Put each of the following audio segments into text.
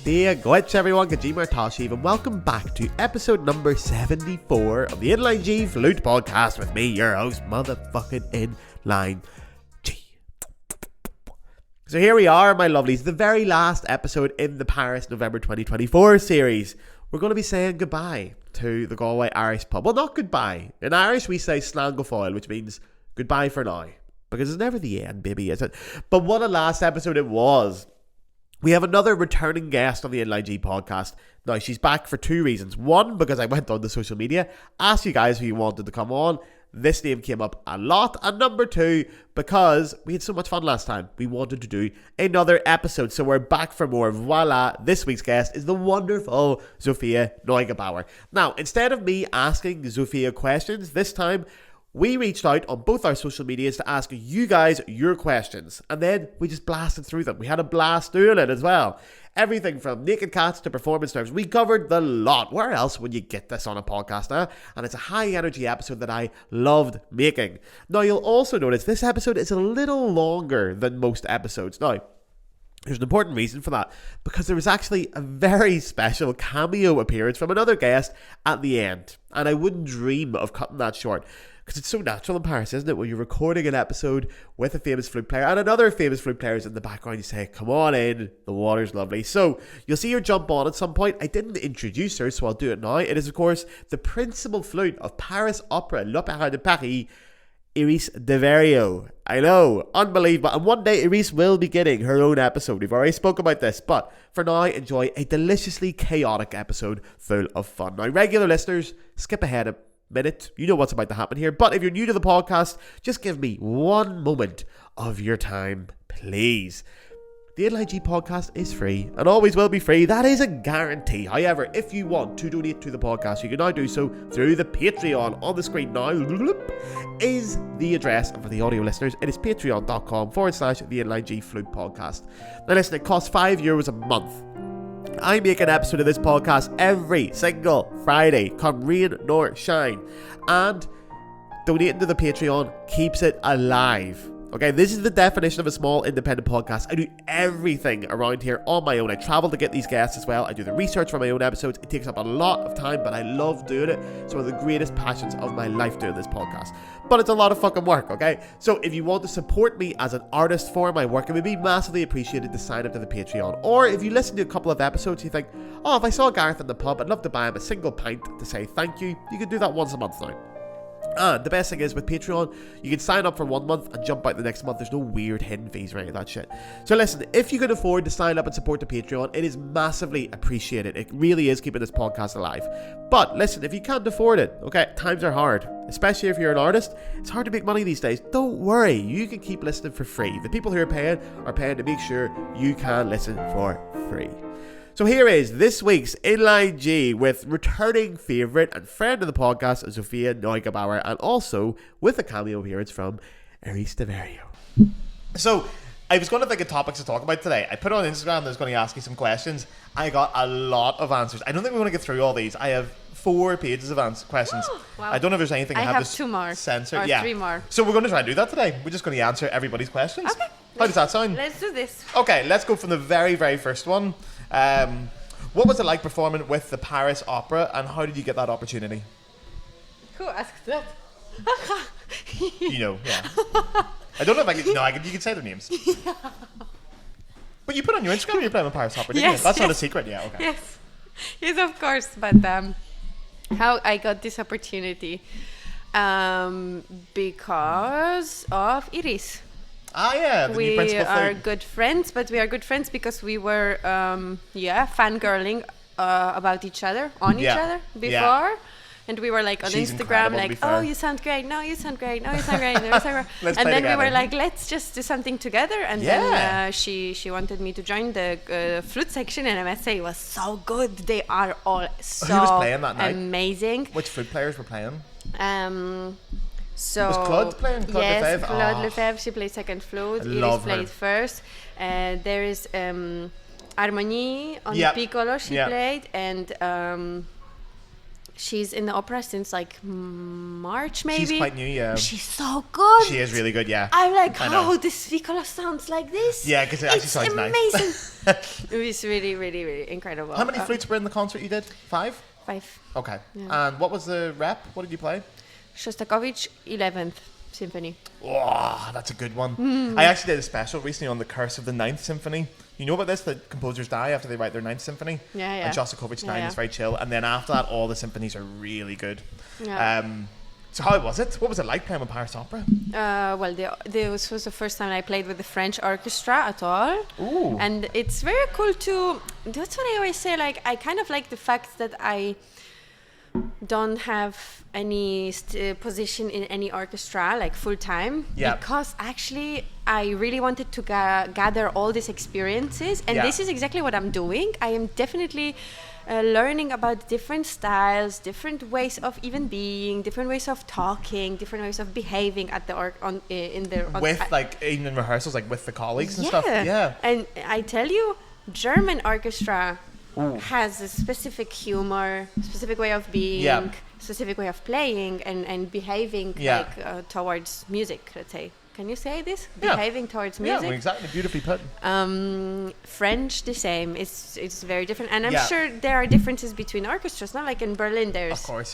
Dia Glitch everyone, Kajima Tashiv, and welcome back to episode number 74 of the Inline G Flute podcast with me, your host, motherfucking Inline G. So here we are, my lovelies, the very last episode in the Paris November 2024 series. We're going to be saying goodbye to the Galway Irish pub. Well, not goodbye. In Irish, we say slán go fóill, which means goodbye for now. Because it's never the end, baby, is it? But what a last episode it was. We have another returning guest on the Inline G podcast. Now, she's back for two reasons. One, because I went on the social media, asked you guys who you wanted to come on. This name came up a lot. And number two, because we had so much fun last time, we wanted to do another episode. So we're back for more. Voila, this week's guest is the wonderful Zofia Neugebauer. Now, instead of me asking Zofia questions, this time we reached out on both our social medias to ask you guys your questions. And then we just blasted through them. We had a blast doing it as well. Everything from naked cats to performance nerves. We covered the lot. Where else would you get this on a podcast, huh? And it's a high energy episode that I loved making. Now, you'll also notice this episode is a little longer than most episodes. Now, there's an important reason for that, because there was actually a very special cameo appearance from another guest at the end. And I wouldn't dream of cutting that short. Because it's so natural in Paris, isn't it? When you're recording an episode with a famous flute player and another famous flute player is in the background, you say, come on in, the water's lovely. So you'll see her jump on at some point. I didn't introduce her, so I'll do it now. It is, of course, the principal flute of Paris Opera, L'Opéra de Paris, Iris Daverio. I know, unbelievable. And one day Iris will be getting her own episode. We've already spoke about this, but for now, enjoy a deliciously chaotic episode full of fun. Now, regular listeners, skip ahead a minute. You know what's about to happen here. But if you're new to the podcast, just give me one moment of your time, please. The Inline G podcast is free and always will be free. That is a guarantee. However, if you want to donate to the podcast, you can now do so through the Patreon. On the screen now is the address, and for the audio listeners, it is patreon.com/the Inline G Flute podcast. Now listen, it costs €5 a month. I make an episode of this podcast every single Friday, come rain nor shine. And donating to the Patreon keeps it alive. Okay, this is the definition of a small independent podcast. I do everything around here on my own. I travel to get these guests as well. I do the research for my own episodes. It takes up a lot of time, but I love doing it. It's one of the greatest passions of my life doing this podcast. But it's a lot of fucking work, okay? So if you want to support me as an artist for my work, it would be massively appreciated to sign up to the Patreon. Or if you listen to a couple of episodes, you think, oh, if I saw Gareth in the pub, I'd love to buy him a single pint to say thank you. You can do that once a month now. And the best thing is with Patreon, you can sign up for 1 month and jump out the next month. There's no weird hidden fees or any of that shit. So listen, if you can afford to sign up and support the Patreon, it is massively appreciated. It really is keeping this podcast alive. But listen, if you can't afford it, okay, times are hard. Especially if you're an artist, it's hard to make money these days. Don't worry, you can keep listening for free. The people who are paying to make sure you can listen for free. So here is this week's Inline G with returning favourite and friend of the podcast, Zofia Neugebauer, and also with a cameo appearance from Iris Daverio. So I was going to think of topics to talk about today. I put it on Instagram and I was going to ask you some questions. I got a lot of answers. I don't think we're going to get through all these. I have 4 pages of questions. Wow. I don't know if there's anything I have 2 more. Censored. Or 3 more. So we're going to try and do that today. We're just going to answer everybody's questions. Okay. How does that sound? Let's do this. Okay, let's go from the very, very first one. What was it like performing with the Paris Opera, and how did you get that opportunity? Who asked that? You know, yeah. I don't know if I can. No, you can say their names. Yeah. But you put on your Instagram you're playing with Paris Opera, didn't you? That's not a secret, yeah. Okay. Yes, of course. But how I got this opportunity, because of Iris. Ah, yeah, the new principal flute. We are good friends, but we are good friends because we were, fangirling about each other, each other before. Yeah. And we were like on She's Instagram, like, oh, you sound great. No, you sound great. No, you sound great. No, you sound great. And then we were like, let's just do something together. And then she wanted me to join the flute section, and I must say it was so good. They are all so Who was playing that night? Amazing. Which flute players were playing? So was Claude playing? Claude yes, Lefebvre? Claude Lefebvre. She played second flute. Iris played first. There is Harmonie on the piccolo. She played, and She's in the opera since like March, maybe. She's quite new, yeah. She's so good. She is really good, yeah. I'm like, how this Vicola sounds like this? Yeah, because it actually sounds amazing. nice. It was really, really, really incredible. How many flutes were in the concert you did? 5? 5. Okay. Yeah. And what was the rep? What did you play? Shostakovich 11th Symphony. Oh, that's a good one. I actually did a special recently on the Curse of the 9th Symphony. You know about this? That composers die after they write their 9th Symphony? Yeah. And Shostakovich's 9 is very chill. And then after that, all the symphonies are really good. Yeah. So how was it? What was it like playing with Paris Opera? Well, this was the first time I played with the French orchestra at all. Ooh. And it's very cool to... That's what I always say. Like, I kind of like the fact that I don't have any position in any orchestra, like full time. Yeah. Because actually, I really wanted to gather all these experiences. And this is exactly what I'm doing. I am definitely... learning about different styles, different ways of even being, different ways of talking, different ways of behaving at the even in rehearsals, like with the colleagues and stuff. Yeah. And I tell you, German orchestra has a specific humor, specific way of being, specific way of playing and behaving towards music, let's say. Can you say this? Yeah. Behaving towards music? Yeah, exactly. Beautifully put. French, the same. It's very different. And I'm sure there are differences between orchestras. Not like in Berlin, there's of course,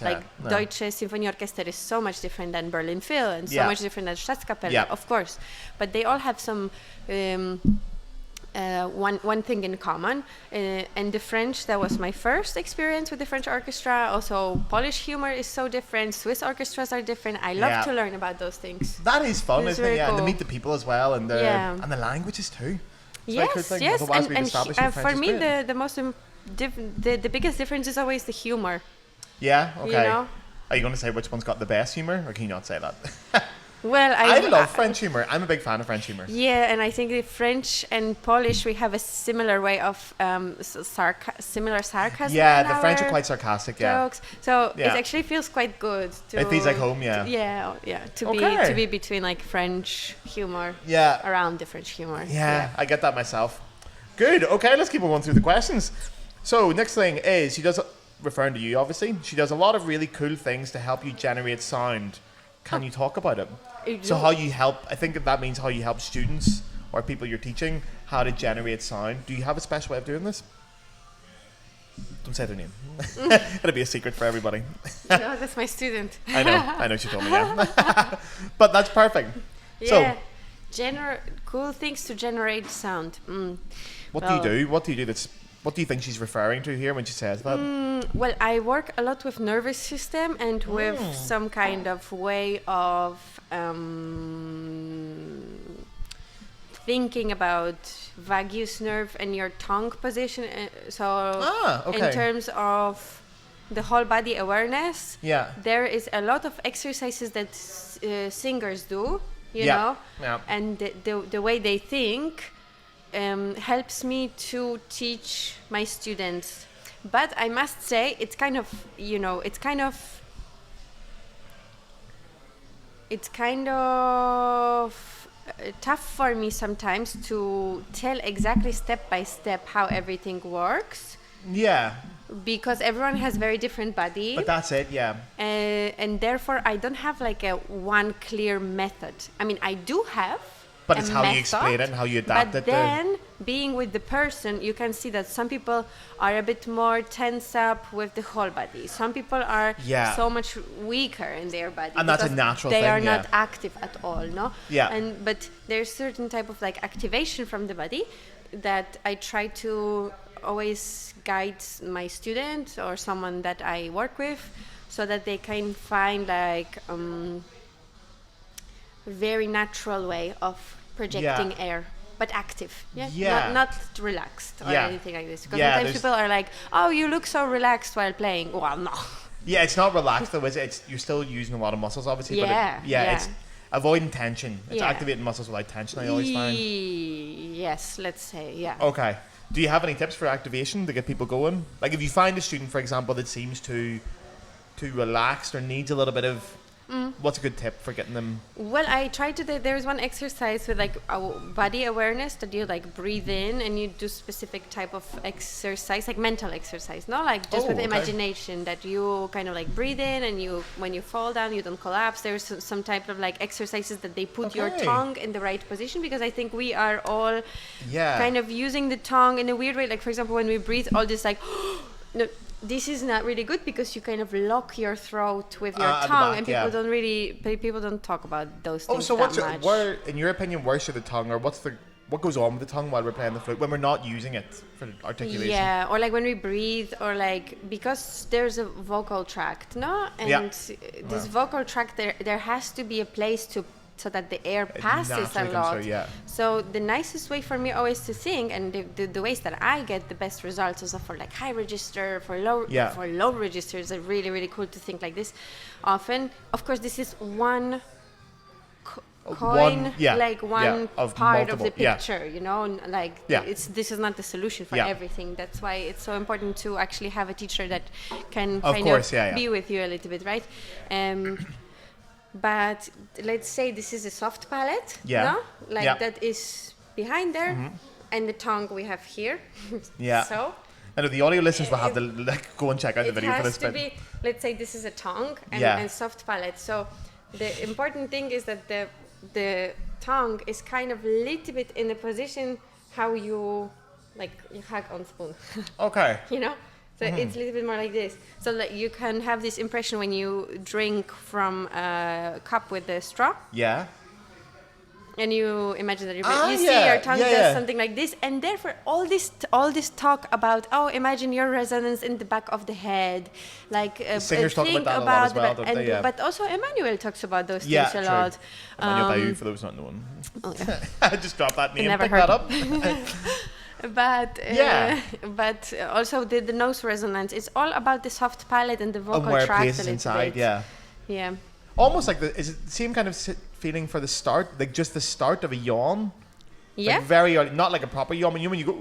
Deutsche Symphonieorchester is so much different than Berlin Phil and so much different than Staatskapelle, of course. But they all have some... one thing in common, and the French, that was my first experience with the French orchestra. Also, Polish humor is so different. Swiss orchestras are different. I love to learn about those things. That is fun, isn't it? Yeah, cool. and to meet the people as well, and the languages too. It's yes. And for me, the biggest difference is always the humor. Yeah. Okay. You know? Are you going to say which one's got the best humor, or can you not say that? Well, I love French humor. I'm a big fan of French humor. Yeah, and I think the French and Polish, we have a similar way of similar sarcasm. Yeah, the French are quite sarcastic. Jokes. So it actually feels quite good. It feels like home. Yeah. To be between like French humor. Yeah. Around the French humor. Yeah, I get that myself. Good. Okay, let's keep on going through the questions. So next thing is referring to you obviously. She does a lot of really cool things to help you generate sound. Can you talk about it? So how you help, I think that means how you help students or people you're teaching how to generate sound. Do you have a special way of doing this? Don't say their name. It'll be a secret for everybody. No, that's my student. I know she told me, yeah. But that's perfect. Yeah, cool things to generate sound. What do you do? What do you think she's referring to here when she says that? Well, I work a lot with nervous system and with some kind of way of thinking about vagus nerve and your tongue position. In terms of the whole body awareness, there is a lot of exercises that singers do, you know, and the way they think helps me to teach my students. But I must say, it's kind of tough for me sometimes to tell exactly step by step how everything works. Yeah. Because everyone has very different body. But that's it, yeah. And therefore, I don't have like a one clear method. I mean, I do have. But it's how you explain it and how you adapt it. But then, being with the person, you can see that some people are a bit more tense up with the whole body. Some people are so much weaker in their body. And that's a natural thing, they are not active at all, no? Yeah. But there's certain type of like activation from the body that I try to always guide my student or someone that I work with so that they can find like very natural way of projecting air, but active, not relaxed or anything like this. Because sometimes people are like, "Oh, you look so relaxed while playing." Well, no. Yeah, it's not relaxed though. It's you're still using a lot of muscles, obviously. But it's avoiding tension. It's activating muscles without tension. I always find. Yes, let's say, Okay. Do you have any tips for activation to get people going? Like if you find a student, for example, that seems too relaxed or needs a little bit of What's a good tip for getting them? Well, I tried to. There's one exercise with like body awareness that you like breathe in and you do specific type of exercise, like mental exercise, not like just with imagination, that you kind of like breathe in and you, when you fall down, you don't collapse. There's some type of like exercises that they put your tongue in the right position, because I think we are all kind of using the tongue in a weird way. Like for example, when we breathe, all this like no. This is not really good because you kind of lock your throat with your tongue, and people don't talk about those things. So much. Where, in your opinion, where should the tongue, or what goes on with the tongue while we're playing the flute when we're not using it for articulation? Yeah, or like when we breathe, or like because there's a vocal tract, no, and this vocal tract there has to be a place so that the air passes a lot. So the nicest way for me always to sing, and the ways that I get the best results also for like high register, for low registers, are really, really cool to think like this. Often, of course, this is one coin, of part of the picture, you know, like this is not the solution for everything. That's why it's so important to actually have a teacher that can be with you a little bit, right? But let's say this is a soft palate, no? That is behind there, and the tongue we have here. So I know the audio listeners will have to go and check out the video for this bit. Let's say this is a tongue and soft palate. So the important thing is that the tongue is kind of a little bit in the position how you hug on spoon. You know? So it's a little bit more like this. So like you can have this impression when you drink from a cup with a straw. Yeah. And you imagine that you see your tongue does something like this, and therefore all this talk about imagine your resonance in the back of the head, like singers talk about that a lot as well, don't they? But also Emmanuel talks about those things a lot. Emmanuel Bayou, for those not knowing. I just dropped that name. Never heard that up. But also the nose resonance. It's all about the soft palate and the vocal tract. And where it places inside, yeah. Almost like is it the same kind of feeling for the start, like just the start of a yawn? Yeah. Like very early, not like a proper yawn. When you go.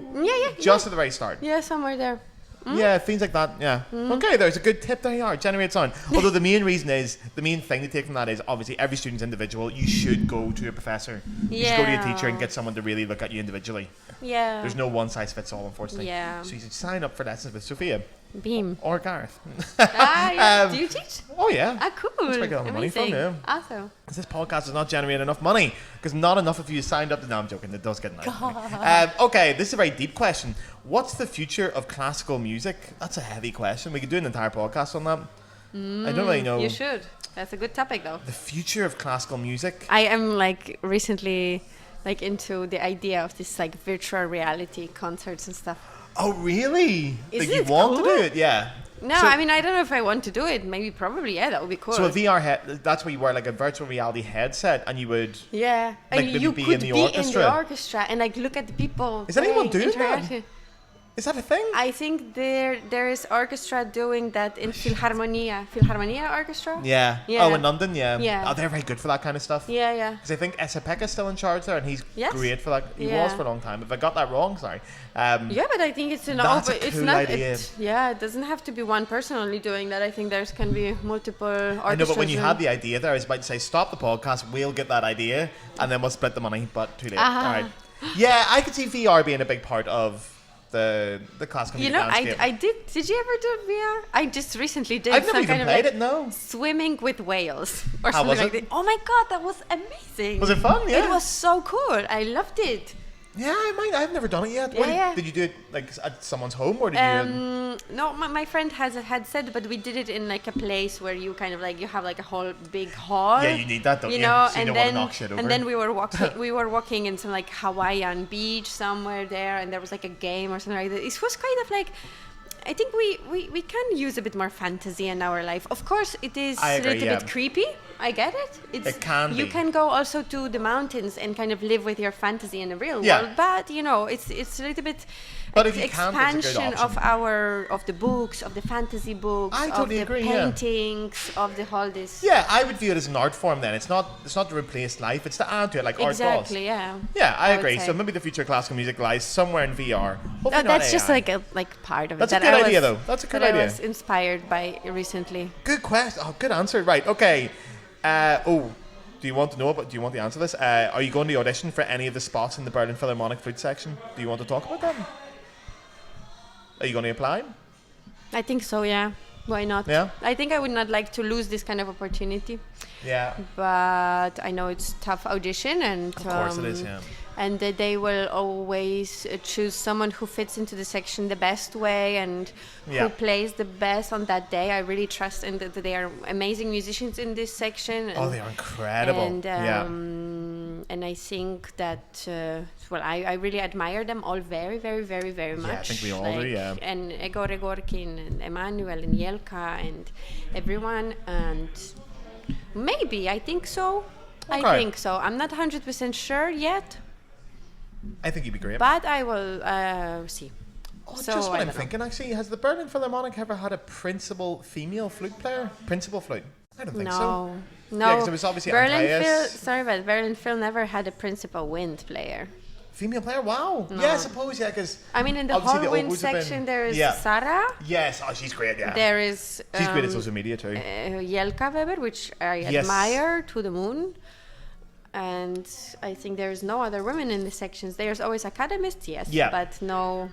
Just at the very start. Yeah, somewhere there. Yeah, things like that. Yeah. Okay, there's a good tip. There you are. Generate sound. Although the main thing to take from that is obviously every student's individual. You should go to a professor. You should go to a teacher and get someone to really look at you individually. Yeah. There's no one size fits all, unfortunately. Yeah. So you should sign up for lessons with Zofia. Beam. Or Gareth. Do you teach? Oh yeah. Cool. That's where I get all the money from. Yeah. Awesome. This podcast does not generate enough money because not enough of you signed up. No, I'm joking. It does get nice money. Okay, this is a very deep question. What's the future of classical music? That's a heavy question. We could do an entire podcast on that. I don't really know. You should. That's a good topic, though. The future of classical music. I am recently into the idea of this virtual reality concerts and stuff. Oh really? Is you want to do it? Yeah. No, I mean I don't know if I want to do it. Maybe, probably, that would be cool. So a VR head, that's where you wear like a virtual reality headset, and you would and you could be in the orchestra and look at the people. Is anyone doing that? Is that a thing? I think there is orchestra doing that in Philharmonia Orchestra. Yeah. Oh, in London, yeah. Oh, they're very good for that kind of stuff. Yeah. Because I think Esa-Pekka's still in charge there, and he's great for that. He was for a long time. If I got that wrong, sorry. But I think it's that's a cool idea. It doesn't have to be one person only doing that. I think there can be multiple orchestras. I know, but when you had the idea there, I was about to say, stop the podcast, we'll get that idea, and then we'll split the money, but too late. All right. Yeah, I could see VR being a big part of the classical music landscape. I did you ever do VR? I just recently did. I've never even played it, no. Swimming with whales or something like that. Oh my god, that was amazing. Was it fun? Yeah. It was so cool. I loved it. Yeah, I've never done it yet. Did you do it at someone's home, or did you? No, my friend had said, but we did it in a place where you kind of you have a whole big hall. Yeah, you need that, don't you? Know, so you don't want to knock shit over. And then we were walking in some Hawaiian beach somewhere there, and there was a game or something like that. It was kind of I think we can use a bit more fantasy in our life. Of course, it is a little bit creepy. I get it. It can be. You can go also to the mountains and kind of live with your fantasy in the real world. But it's a little bit expansion of the books, of the fantasy books, of the paintings, of the whole this. Yeah, I would view it as an art form then. It's not to replace life, it's to add to it like art does. Exactly, yeah. Yeah, I agree. So maybe the future of classical music lies somewhere in VR. That's just a part of it. That's a good idea though. That's a good idea. I was inspired by recently. Good question. Oh, good answer. Right, okay. Do you want to know about? Do you want to answer this? Are you going to audition for any of the spots in the Berlin Philharmonic flute section? Do you want to talk about them? Are you going to apply? I think so, yeah. Why not? Yeah. I think I would not like to lose this kind of opportunity. Yeah. But I know it's tough audition, and of course it is, yeah. And that they will always choose someone who fits into the section the best way and who plays the best on that day. I really trust in that they are amazing musicians in this section. And, they are incredible. And I think that, I really admire them all very, very, very, very much. Yeah, I think we all do, yeah. And Egor Egorkin and Emmanuel and Jelka and everyone. And maybe, I think so. Okay. I think so. I'm not 100% sure yet. I think you'd be great. But I will see. So just what I'm thinking, actually, has the Berlin Philharmonic ever had a principal female flute player? Principal flute? I don't think so. No. Yeah, because it was obviously Andreas. Berlin Phil never had a principal wind player. Female player? Wow. No. Yeah, I suppose, yeah, because... I mean, in the horn wind section, there is Sarah. Yes, she's great, yeah. There is... she's great at social media, too. Jelka Weber, which I admire to the moon. And I think there is no other women in the sections. There's always academists, yes, but no...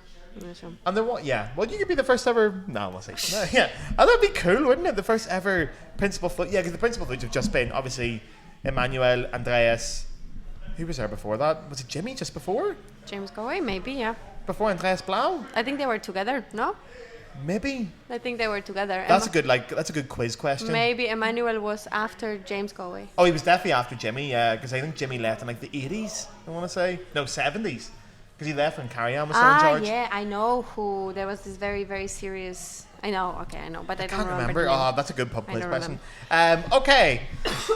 And then what? Yeah. Well, you could be the first ever... No, we'll see. Yeah. Oh, that'd be cool, wouldn't it? The first ever principal flute. Yeah, because the principal flutes have just been, obviously, Emmanuel, Andreas... Who was there before that? Was it Jimmy just before? James Galway, maybe, yeah. Before Andreas Blau? I think they were together, no? Maybe. I think they were together. That's a good quiz question. Maybe Emmanuel was after James Galway. Oh, he was definitely after Jimmy, yeah, because I think Jimmy left in like the 80s, I want to say. No, 70s. Because he left when Carrie-Anne was still in charge. Yeah, I know who. There was this very, very serious... I know, but I don't remember. That's a good pub quiz question. Okay.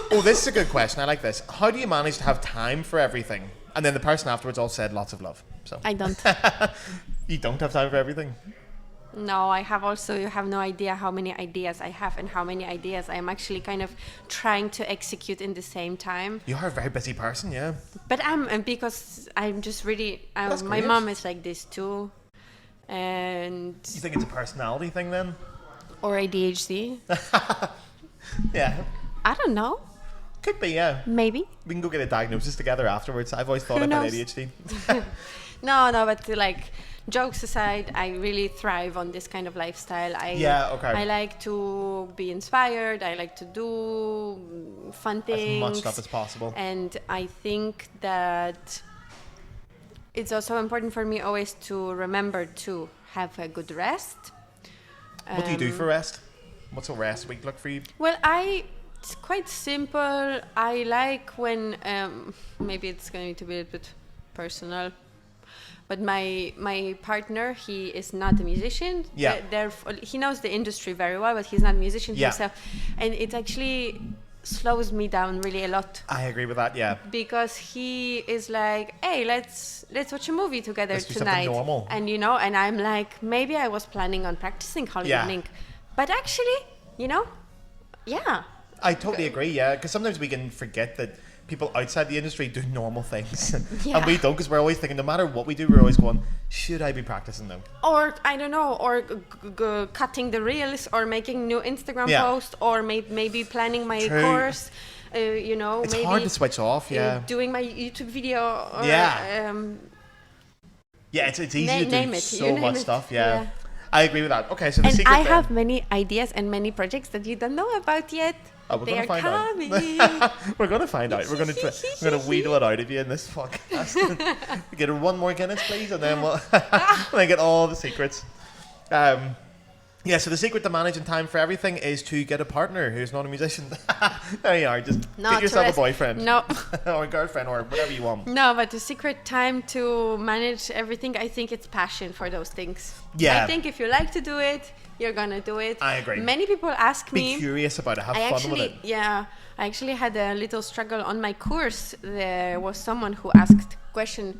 This is a good question. I like this. How do you manage to have time for everything? And then the person afterwards all said lots of love. So I don't. You don't have time for everything? No, I have also, you have no idea how many ideas I have and how many ideas I am actually kind of trying to execute in the same time. You are a very busy person, yeah. But because I'm just really, my mom is like this too. And you think it's a personality thing then? Or ADHD? Yeah. I don't know. Could be, yeah. Maybe. We can go get a diagnosis together afterwards. I've always thought I've had ADHD. No, but like... Jokes aside, I really thrive on this kind of lifestyle. I like to be inspired. I like to do fun things. As much stuff as possible. And I think that it's also important for me always to remember to have a good rest. What do you do for rest? What's a rest week look for you? Well, it's quite simple. I like when, maybe it's going to be a bit personal, but my partner, he is not a musician. Yeah. He knows the industry very well, but he's not a musician himself. And it actually slows me down really a lot. I agree with that, yeah. Because he is like, hey, let's watch a movie together let's tonight. Do something normal. And and I'm like, maybe I was planning on practicing whole evening. But actually, yeah. I totally agree, yeah. Because sometimes we can forget that people outside the industry do normal things. And we don't, because we're always thinking, no matter what we do, we're always going, should I be practicing them? Or, I don't know, or cutting the reels, or making new Instagram posts, or maybe planning my course, It's maybe hard to switch off, doing my YouTube video. Or, it's easy to do so much stuff, yeah. I agree with that. Okay, so the secret I have many ideas and many projects that you don't know about yet. Oh, we're going to find out. We're going to find out. We're going to wheedle it out of you in this podcast. Get one more Guinness, please, and then we'll get all the secrets. So the secret to managing time for everything is to get a partner who's not a musician. There you are. Just get yourself a boyfriend. No. Or a girlfriend, or whatever you want. No, but the secret time to manage everything, I think it's passion for those things. Yeah. I think if you like to do it, you're gonna do it. I agree. Many people ask me. Be curious about it. Have fun with it. Yeah, I actually had a little struggle on my course. There was someone who asked a question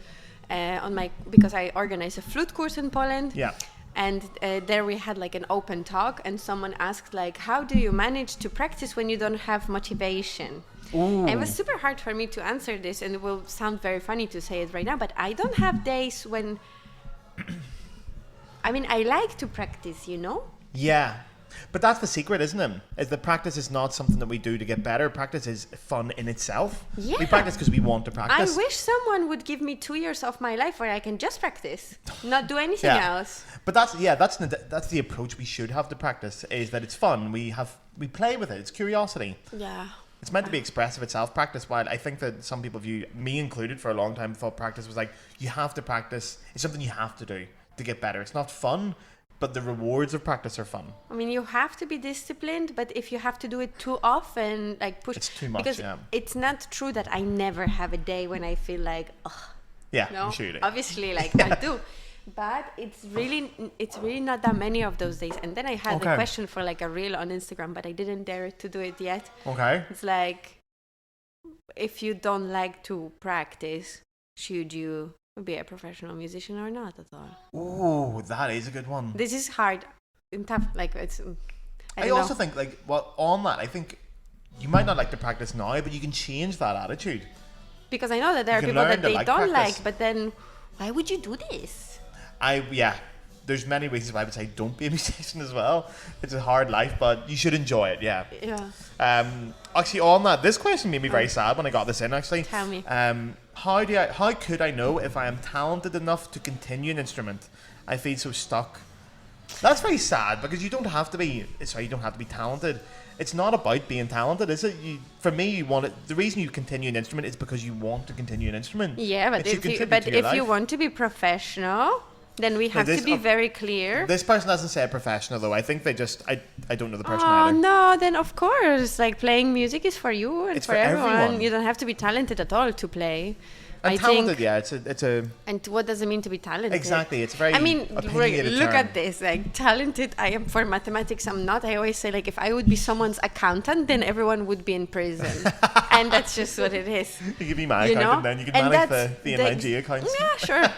because I organize a flute course in Poland. Yeah. And there we had like an open talk, and someone asked like, how do you manage to practice when you don't have motivation? Ooh. It was super hard for me to answer this, and it will sound very funny to say it right now, but I don't have days when... I mean, I like to practice, Yeah. But that's the secret, isn't it? Is that practice is not something that we do to get better. Practice is fun in itself. Yeah. We practice because we want to practice. I wish someone would give me 2 years of my life where I can just practice, not do anything else. But that's the approach we should have to practice, is that it's fun. We play with it. It's curiosity. Yeah. It's meant to be expressive itself, practice. While I think that some people view, me included for a long time, thought practice was like, you have to practice. It's something you have to do to get better. It's not fun, but the rewards of practice are fun. I mean, you have to be disciplined, but if you have to do it too often, like push... It's too much, because it's not true that I never have a day when I feel like, ugh. Yeah, No, I'm sure you do. obviously, like, I do. But it's really not that many of those days. And then I had a question for like a reel on Instagram, but I didn't dare to do it yet. Okay. It's like, if you don't like to practice, should you be a professional musician or not at all? Ooh, that is a good one. This is hard and tough. Like, it's... I also think, like, well, on that, I think you might not like to practice now, but you can change that attitude. Because I know that there are You can people learn that to they like don't practice. like, but then why would you do this? There's many reasons why I would say don't be a musician as well. It's a hard life, but you should enjoy it, yeah. Yeah. Actually, on that, this question made me very sad when I got this in, actually. Tell me. How could I know if I am talented enough to continue an instrument? I feel so stuck. That's very sad, because you don't have to be talented. It's not about being talented, is it? For me, the reason you continue an instrument is because you want to continue an instrument. Yeah, but if you want to be professional, then we have to be very clear. This person doesn't say professional, though. I think they just... I don't know the person Oh, either. no, then of course. Like, playing music is for you and It's for for everyone. everyone. You don't have to be talented at all to play. And talented, yeah. It's a... And what does it mean to be talented? Exactly. It's a very I mean, opinionated look term. at this. Like, talented, I am for mathematics, I'm not. I always say, like, if I would be someone's accountant, then everyone would be in prison. And that's just what it is. You can be my accountant, then you can And manage that's the Inline G accounts. Yeah, sure.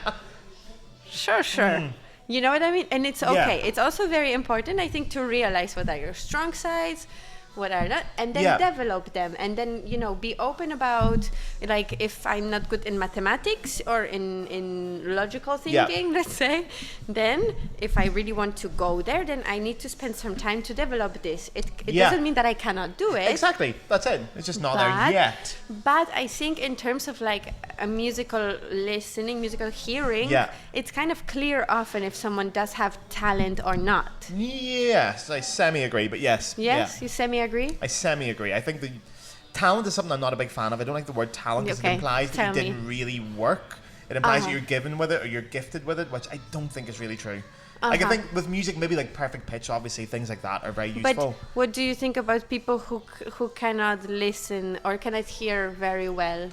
You know what I mean? And it's okay. Yeah. It's also very important, I think, to realize what are your strong sides, what are not, and then develop them, and then, you know, be open about, like, if I'm not good in mathematics or in logical thinking, let's say, then if I really want to go there, then I need to spend some time to develop this. It doesn't mean that I cannot do it. Exactly. That's it. It's just not there yet. But I think in terms of like a musical listening, musical hearing, it's kind of clear often if someone does have talent or not. Yes, I semi-agree, but yes. Yes, you semi-agree? I semi-agree. I think the talent is something I'm not a big fan of. I don't like the word talent because it implies that you didn't really work. It implies that you're given with it or you're gifted with it, which I don't think is really true. Like, I think with music, maybe like perfect pitch, obviously, things like that are very useful. But what do you think about people who cannot listen or cannot hear very well?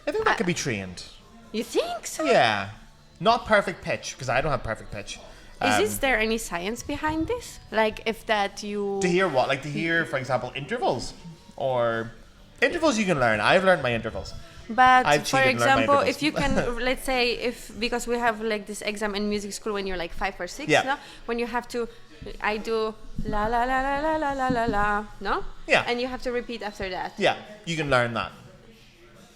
I think that could be trained. You think so? Yeah. Not perfect pitch, because I don't have perfect pitch. Is there any science behind this? Like, if that you... To hear what? Like, to hear, for example, intervals? Or... Intervals you can learn. I've learned my intervals. But for example, if you can, let's say, because we have like this exam in music school when you're like 5 or 6, no? When you have to, I do la la la la la la la la la, no? Yeah. And you have to repeat after that. Yeah, you can learn that.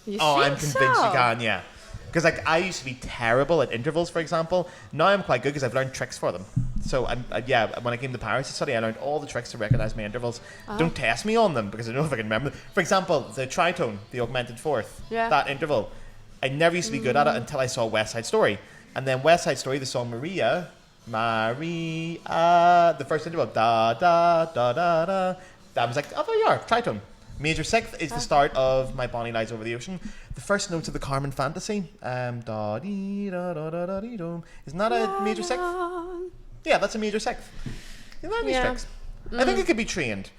You I'm think convinced so? you can, yeah. Because like I used to be terrible at intervals, for example. Now I'm quite good because I've learned tricks for them. So when I came to Paris to study, I learned all the tricks to recognize my intervals. Don't test me on them because I don't know if I can remember them. For example, the tritone, the augmented fourth, that interval. I never used to be good at it until I saw West Side Story. And then West Side Story, the song Maria, the first interval, da da da da da. That was like, oh, there you are, tritone. Major sixth is the start of My Bonnie Lies Over the Ocean. The first notes of the Carmen Fantasy. Da dee da da da da dee dum. Isn't that a major sixth? Yeah, that's a major sixth. Tricks. I think it could be trained,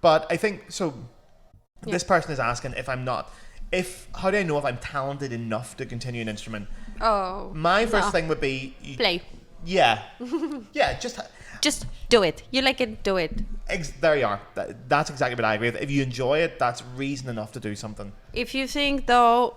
but I think so. This person is asking if I'm not. How do I know if I'm talented enough to continue an instrument? Oh. My first thing would be play. Yeah, yeah. Just do it. You like it, do it. There you are. That's exactly what I agree with. If you enjoy it, that's reason enough to do something. If you think, though,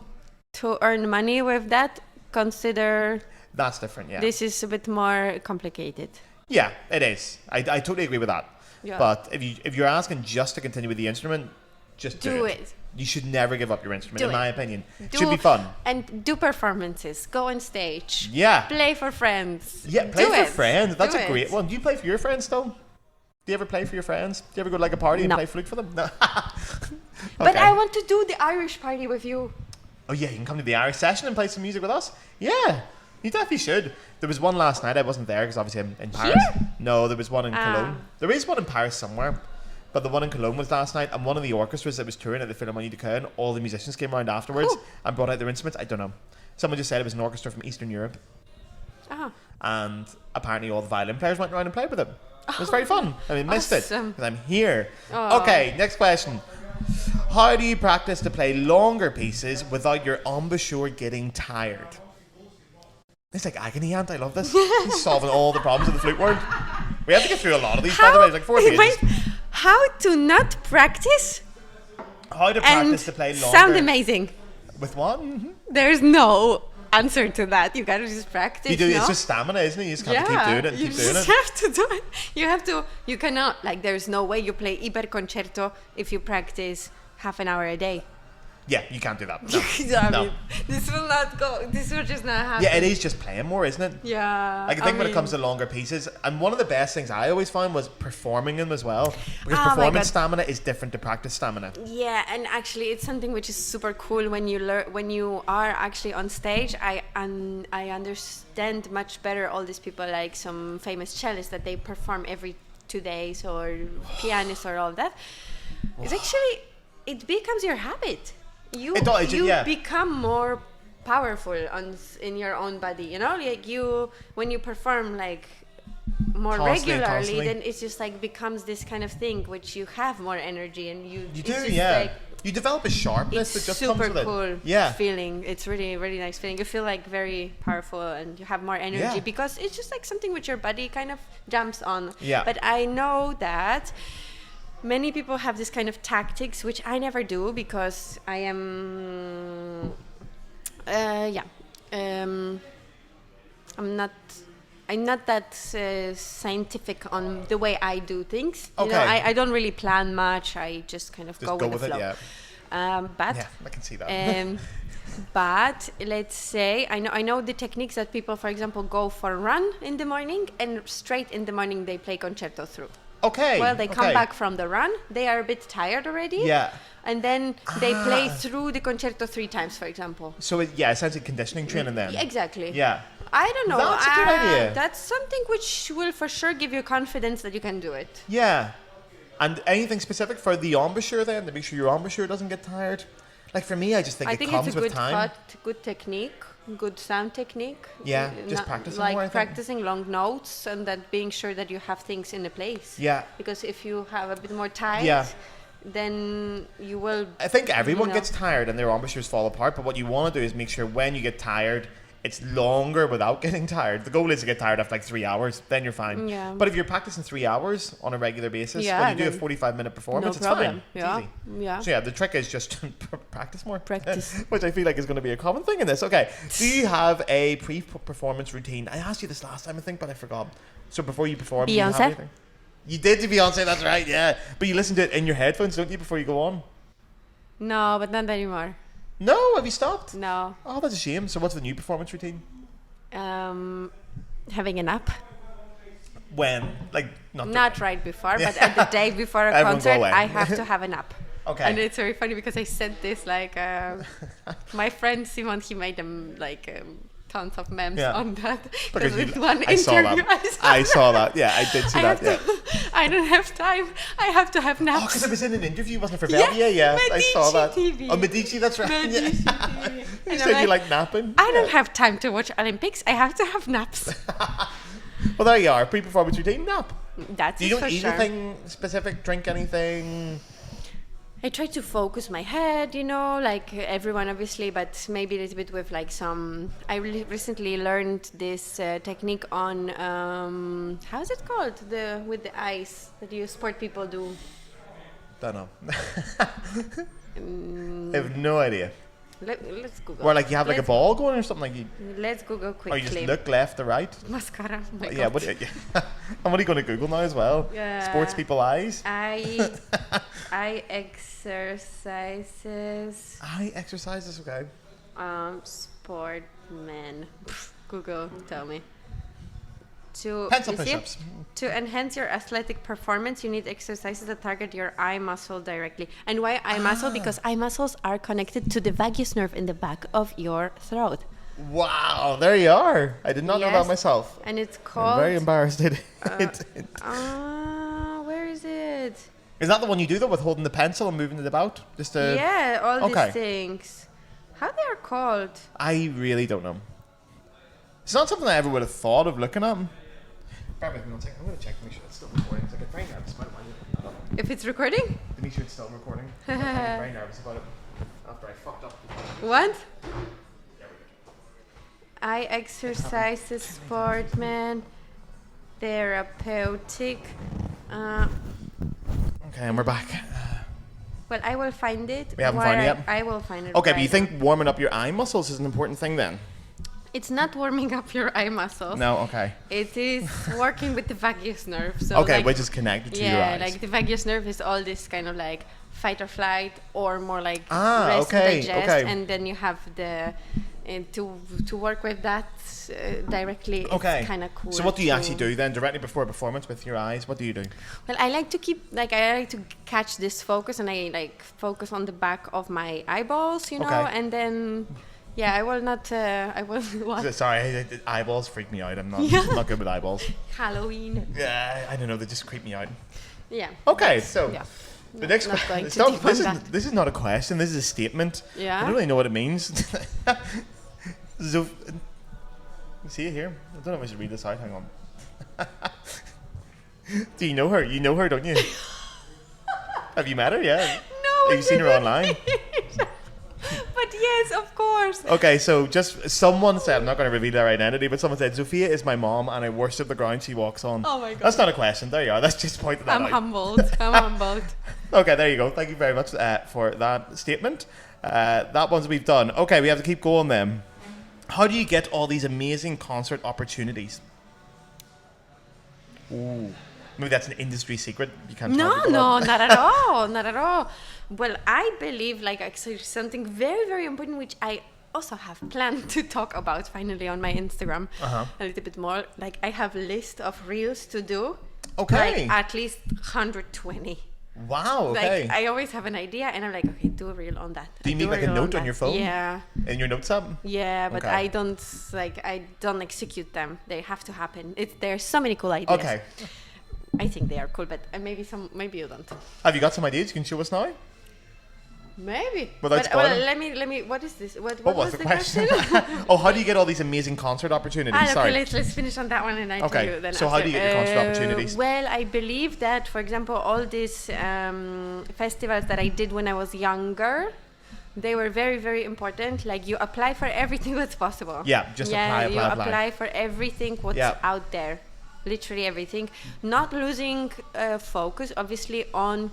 to earn money with that, consider... That's different, yeah. This is a bit more complicated. Yeah, it is. I totally agree with that. Yeah. But if you're asking just to continue with the instrument, just do it. You should never give up your instrument, in my opinion. It should be fun. And do performances. Go on stage. Yeah. Play for friends. Yeah, play for friends. That's a great one. Do you play for your friends, though? Do you ever play for your friends? Do you ever go to like a party and No. play flute for them? No. But Okay. I want to do the Irish party with you. Oh yeah, you can come to the Irish session and play some music with us. Yeah, you definitely should. There was one last night. I wasn't there because obviously I'm in Paris. Here? No, there was one in Cologne. There is one in Paris somewhere, but the one in Cologne was last night. And one of the orchestras that was touring at the Philharmonie de Caen, all the musicians came around afterwards Cool. and brought out their instruments. I don't know. Someone just said it was an orchestra from Eastern Europe, and apparently all the violin players went around and played with it. It was very fun. I mean, missed it Awesome. because I'm here. Oh. Okay, next question. How do you practice to play longer pieces without your embouchure getting tired? It's like agony, Aunt. I love this. He's solving all the problems of the flute world. We have to get through a lot of these, by the way. It's like 4 pages. Wait, how to not practice How to and practice to play longer. sound amazing? With what? Mm-hmm. There's no answer to that. You gotta just practice. You do. no? It's just stamina, isn't it? You just have to keep doing it and you keep doing just it. have to do it. You have to. You cannot. Like, there's no way you play Iber Concerto if you practice half an hour a day. Yeah, you can't do that. No. I No. mean, this will not go. This will just not happen. Yeah, it is just playing more, isn't it? Yeah. Like, I think when it comes to longer pieces, and one of the best things I always found was performing them as well, because Oh my performance God. stamina is different to practice stamina. Yeah, and actually, it's something which is super cool when you when you are actually on stage. I understand much better all these people, like some famous cellists that they perform every 2 days, or pianists or all that. It's actually, it becomes your habit. You It does, you yeah. become more powerful in your own body. You know, like when you perform like more Constantly, regularly, constantly. then it's just like becomes this kind of thing which you have more energy and you You it's do, just yeah. like, You develop a sharpness it's that just super comes with cool it. Yeah. feeling. It's really, really nice feeling. You feel like very powerful and you have more energy Yeah. because it's just like something which your body kind of jumps on. Yeah. But I know that many people have this kind of tactics which I never do because I am I'm not that scientific on the way I do things. You know, Okay. I don't really plan much. I just kind of Just go with the it, flow. yeah. But Yeah, I can see that. but let's say I know the techniques that people, for example, go for a run in the morning and straight in the morning they play concerto through. Okay. Well, they come okay. back from the run. They are a bit tired already. Yeah. And then they play through the concerto 3 times, for example. So, essentially conditioning training then. Exactly. Yeah. I don't know. That's a good idea. That's something which will for sure give you confidence that you can do it. Yeah. And anything specific for the embouchure then, to make sure your embouchure doesn't get tired? Like for me, I just think I it think comes it's a with good time. good technique, good sound technique. Yeah, just Not- practicing like more, I think. practicing long notes and that being sure that you have things in a place. Yeah. Because if you have a bit more tight, Yeah. then you will. I think everyone you know. gets tired and their embouchures fall apart, but what you want to do is make sure when you get tired, it's longer without getting tired. The goal is to get tired after like 3 hours, then you're fine. Yeah. But if you're practicing 3 hours on a regular basis, Yeah, when you do a then 45-minute performance, no it's problem. fine. Yeah. It's easy. Yeah. So yeah, the trick is just practice more. Practice. Which I feel like is going to be a common thing in this. Okay. Do you have a pre-performance routine? I asked you this last time, I think, but I forgot. So before you perform, do you have Beyonce? anything? You did do Beyonce, that's right, yeah. But you listen to it in your headphones, don't you, before you go on? No, but not anymore. No, have you stopped? No. Oh, that's a shame. So what's the new performance routine? Having a nap. When? Like, Not right before, but at the day before a Everyone go concert, away. I have to have a nap. Okay. And it's very funny because I said this like my friend Simon, he made them like tons of memes Yeah. on that Because with you- one I saw interview. that. I saw that. Yeah, I did see that. Yeah. I don't have time. I have to have Oh, naps. because it was in an interview, wasn't it, for Yeah, Velvia? Yeah, I saw Medici that. TV. Oh, Medici, that's right. Medici Yeah. TV. You And said I'm you like napping. I don't Yeah. have time to watch Olympics. I have to have naps. Well, there you are. Pre-performance routine, nap. That's Do it you for don't eat sure. anything specific, drink anything? I try to focus my head, you know, like everyone obviously, but maybe a little bit with like some. I recently learned this technique on how is it called? The with the ice that you sport people do. Don't know. I have no idea. Let's Google. Where like you have like a Let's- ball going or something, like you, Let's Google or quickly. you just look left or right. Mascara. Oh my Yeah, God. what? And what are you going to Google now as well? Yeah. Sports people eyes. Eye exercises. Eye exercises, okay. Sportmen. Google, tell me. Pencil push-ups. To enhance your athletic performance, you need exercises that target your eye muscle directly. And why eye muscle? Because eye muscles are connected to the vagus nerve in the back of your throat. Wow, there you are. I did not know that myself. And it's called... I'm very embarrassed. Where is it? Is that the one you do though, with holding the pencil and moving it about? Yeah, all these things. How they are called? I really don't know. It's not something I ever would have thought of looking at. Bear with me 1 second. I'm going to check to make sure it's still recording. I get very nervous about it. If it's recording? To make sure it's still recording. I get very nervous about it after I fucked up. What? Eye exercises, sportman, therapeutic. Okay, and we're back. Well, I will find it. We haven't found it yet? I will find it. Okay, but you think warming up your eye muscles is an important thing then? It's not warming up your eye muscles. No, okay. It is working with the vagus nerve. So okay, like, which is connected to your eyes. Yeah, like the vagus nerve is all this kind of like fight or flight, or more like rest and digest, and then you have the to work with that directly. Okay. It's kind of cool. So what do you actually do then, directly before a performance with your eyes? What do you do? Well, I like to I like to catch this focus, and I like focus on the back of my eyeballs, you know, and then. Yeah, I will not. I will. What? Sorry, eyeballs freak me out. I'm not good with eyeballs. Halloween. Yeah, I don't know. They just creep me out. Yeah. Okay, so the next question. This is not a question. This is a statement. Yeah. I don't really know what it means. See it here? I don't know if I should read this out. Hang on. Do you know her? You know her, don't you? Have you met her? Yeah. No. Have you seen her online? But yes, of course. Okay, so just someone said, I'm not going to reveal their identity, but someone said, Zofia is my mom and I worship the ground she walks on. Oh my God. That's not a question. There you are. That's just pointing that out. I'm humbled. Okay, there you go. Thank you very much for that statement. That one's we've done. Okay, we have to keep going then. How do you get all these amazing concert opportunities? Ooh. Maybe that's an industry secret. You can't No, not at all. Not at all. Well, I believe like actually something very, very important, which I also have planned to talk about finally on my Instagram a little bit more. Like I have a list of reels to do. Okay. Like at least 120. Wow, okay. Like I always have an idea and I'm like, okay, do a reel on that. Do you make like a note on your phone? Yeah. In your notes app? Yeah, but I don't execute them. They have to happen. There's so many cool ideas. Okay. I think they are cool, but maybe you don't. Have you got some ideas you can show us now? Maybe. Well, let me. What is this? What was the question? Oh, how do you get all these amazing concert opportunities? Sorry. Okay, let's finish on that one, and I tell you then. So how do you get your concert opportunities? Well, I believe that, for example, all these festivals that I did when I was younger, they were very, very important. Like you apply for everything that's possible. Yeah, apply. For everything what's out there. Literally everything. Not losing focus, obviously, on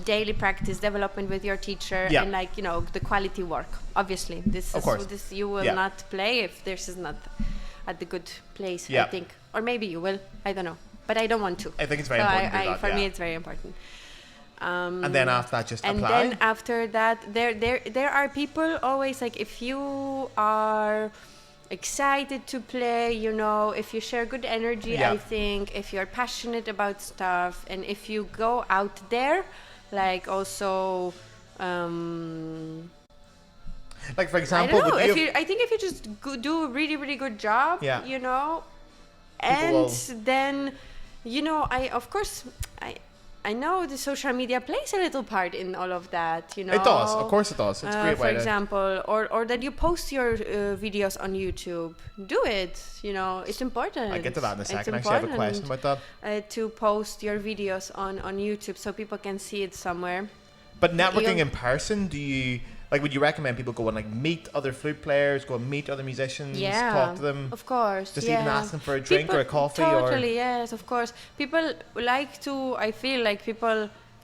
daily practice, development with your teacher, and like, you know, the quality work. Obviously, this you will not play if this is not at the good place. I think, or maybe you will. I don't know, but I don't want to. I think it's very important. For me, it's very important. And then after that, just apply. And then after that, there are people always like, if you are excited to play, you know, if you share good energy, I think, if you're passionate about stuff, and if you go out there, like also like for example, I don't know, I think if you just do a really, really good job, you know, and then, you know, I know the social media plays a little part in all of that, you know. It does, of course it does. It's a great way for example, or that you post your videos on YouTube. Do it, you know, it's important. I'll get to that in a second. I actually have a question about that. To post your videos on YouTube so people can see it somewhere. But networking in person, would you recommend people go and like meet other flute players, go and meet other musicians, talk to them? Of course. Just even ask them for a drink or a coffee? Totally, yes, of course. People like to, I feel like you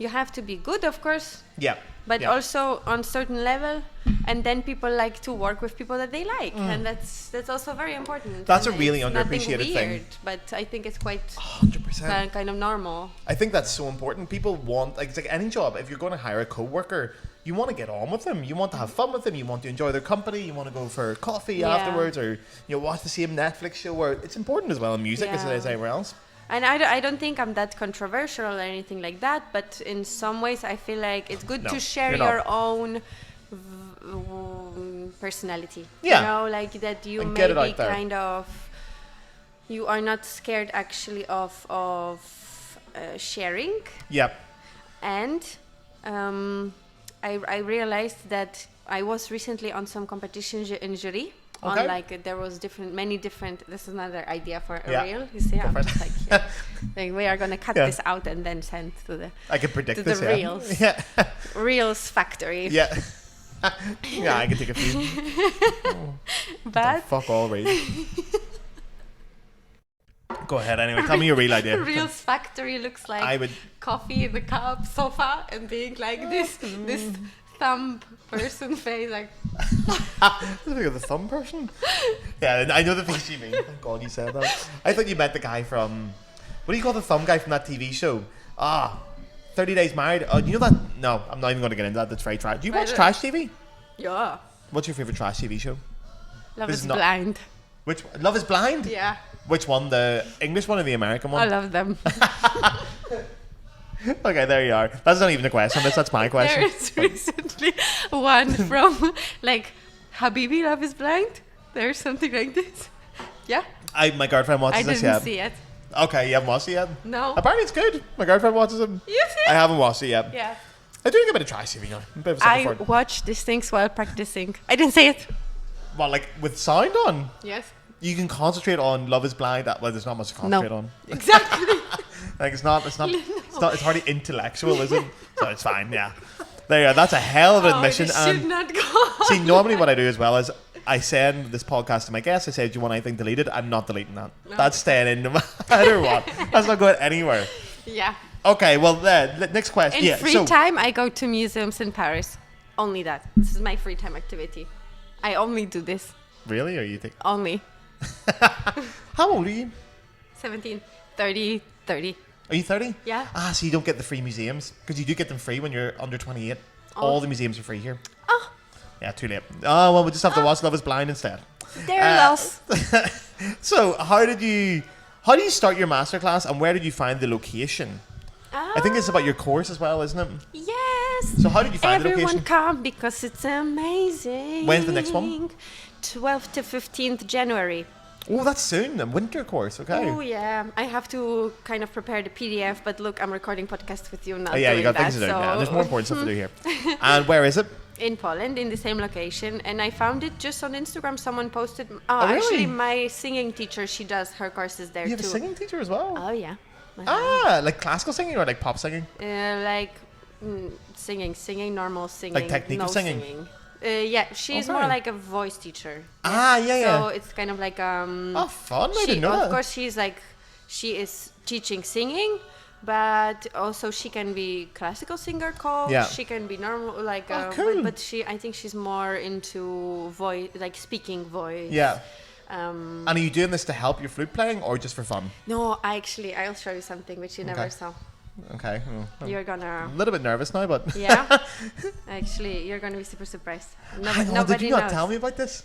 have to be good, of course. Yeah. But also on certain level, and then people like to work with people that they like, and that's also very important. That's a really underappreciated thing. But I think it's quite 100% kind of normal. I think that's so important. People want, like, it's like any job. If you're going to hire a co-worker, you want to get on with them. You want to have fun with them. You want to enjoy their company. You want to go for coffee afterwards, or watch the same Netflix show. Where it's important as well in music as it is everywhere else. And I don't think I'm that controversial or anything like that, but in some ways I feel like it's good to share your own personality. Yeah. You know, like that you And maybe kind of, you are not scared actually of sharing. Yep. And I realized that I was recently on some competition in jury. Okay. On like there was many different. This is another idea for a reel. You see, I'm just like, like we are gonna cut this out and then send to the. I can predict this. The reels. Yeah. Reels factory. Yeah. Yeah, I can take a few. But fuck all, right. Go ahead anyway. Tell me your real idea. Reels factory looks like coffee in the cup, sofa, and being like this thumb person face like. The thumb person? Yeah, I know the face you mean. Thank God you said that. I thought you meant the guy from, what do you call the thumb guy from that TV show? 30 Days Married. Oh, you know that? No, I'm not even going to get into that. That's very trash. Do you watch trash TV? Yeah. What's your favourite trash TV show? Love is Blind. Which Love is Blind? Yeah. Which one? The English one or the American one? I love them. Okay, there you are. That's not even a question. That's my question. There is recently one from like Habibi, Love is Blind. There's something like this. Yeah. My girlfriend watches this. I didn't see it. Okay, you haven't watched it yet? No. Apparently it's good. My girlfriend watches it. You see it? I haven't watched it yet. Yeah. I do think a bit of trash TV now. A bit of I watch these things while practicing. I didn't say it. Well, like with sound on? Yes. You can concentrate on Love is Blind. Well, there's not much to concentrate on. Exactly. Like it's hardly intellectual, is it? So it's fine, yeah. There you go. That's a hell of an admission. This should not go. See, normally what I do as well is I send this podcast to my guests. I say, do you want anything deleted? I'm not deleting that. No. That's staying in no matter what. That's not going anywhere. Yeah. Okay, well, next question. In free time, I go to museums in Paris. Only that. This is my free time activity. I only do this. Really? Or you think? Only. How old are you? 17, 30. Are you 30? Yeah. So you don't get the free museums? Because you do get them free when you're under 28. All the museums are free here. Oh. Yeah, too late. Oh, well, we just have to watch Love is Blind instead. They're lost. So, how do you start your masterclass and where did you find the location? I think it's about your course as well, isn't it? Yes. So how did you find the location? Everyone come because it's amazing. When's the next one? 12th to 15th January. Oh, that's soon. A winter course, okay. Oh, yeah. I have to kind of prepare the PDF, but look, I'm recording podcast with you now. Yeah, you got things to do. Yeah, there's more important stuff to do here. And where is it? In Poland, in the same location. And I found it just on Instagram. Someone posted. Oh, really? Actually, my singing teacher, she does her courses there too. You have a singing teacher as well? Oh, yeah. Like classical singing or like pop singing? Singing, normal singing. Like technique of singing? Yeah, she's more like a voice teacher. Yeah. So it's kind of like fun! I didn't know that. Of course, she is teaching singing, but also she can be classical singer coach. Yeah. She can be normal cool. But I think she's more into voice, like speaking voice. Yeah. And are you doing this to help your flute playing or just for fun? No, I'll show you something which you never saw. Okay. You're gonna... A little bit nervous now, but... Yeah? Actually, you're gonna be super surprised. Did you not tell me about this?